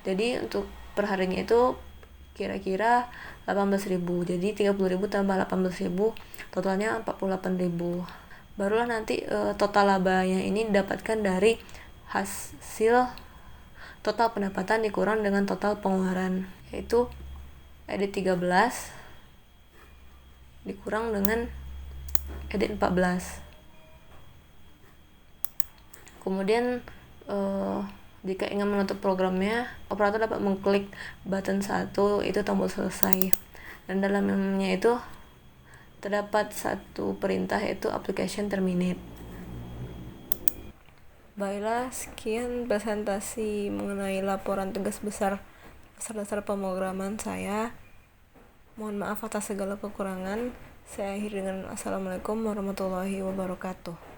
Jadi untuk perharinya itu kira-kira 18.000. Jadi 30.000 tambah 18.000 totalnya 48.000. Barulah nanti total labanya ini didapatkan dari hasil total pendapatan dikurang dengan total pengeluaran, yaitu edit 13 dikurang dengan edit 14. Kemudian jika ingin menutup programnya, operator dapat mengklik button 1, itu tombol selesai. Dan dalamnya itu terdapat satu perintah, yaitu application terminate. Baiklah, sekian presentasi mengenai laporan tugas besar dasar pemrograman saya. Mohon maaf atas segala kekurangan. Saya akhiri dengan Assalamualaikum warahmatullahi wabarakatuh.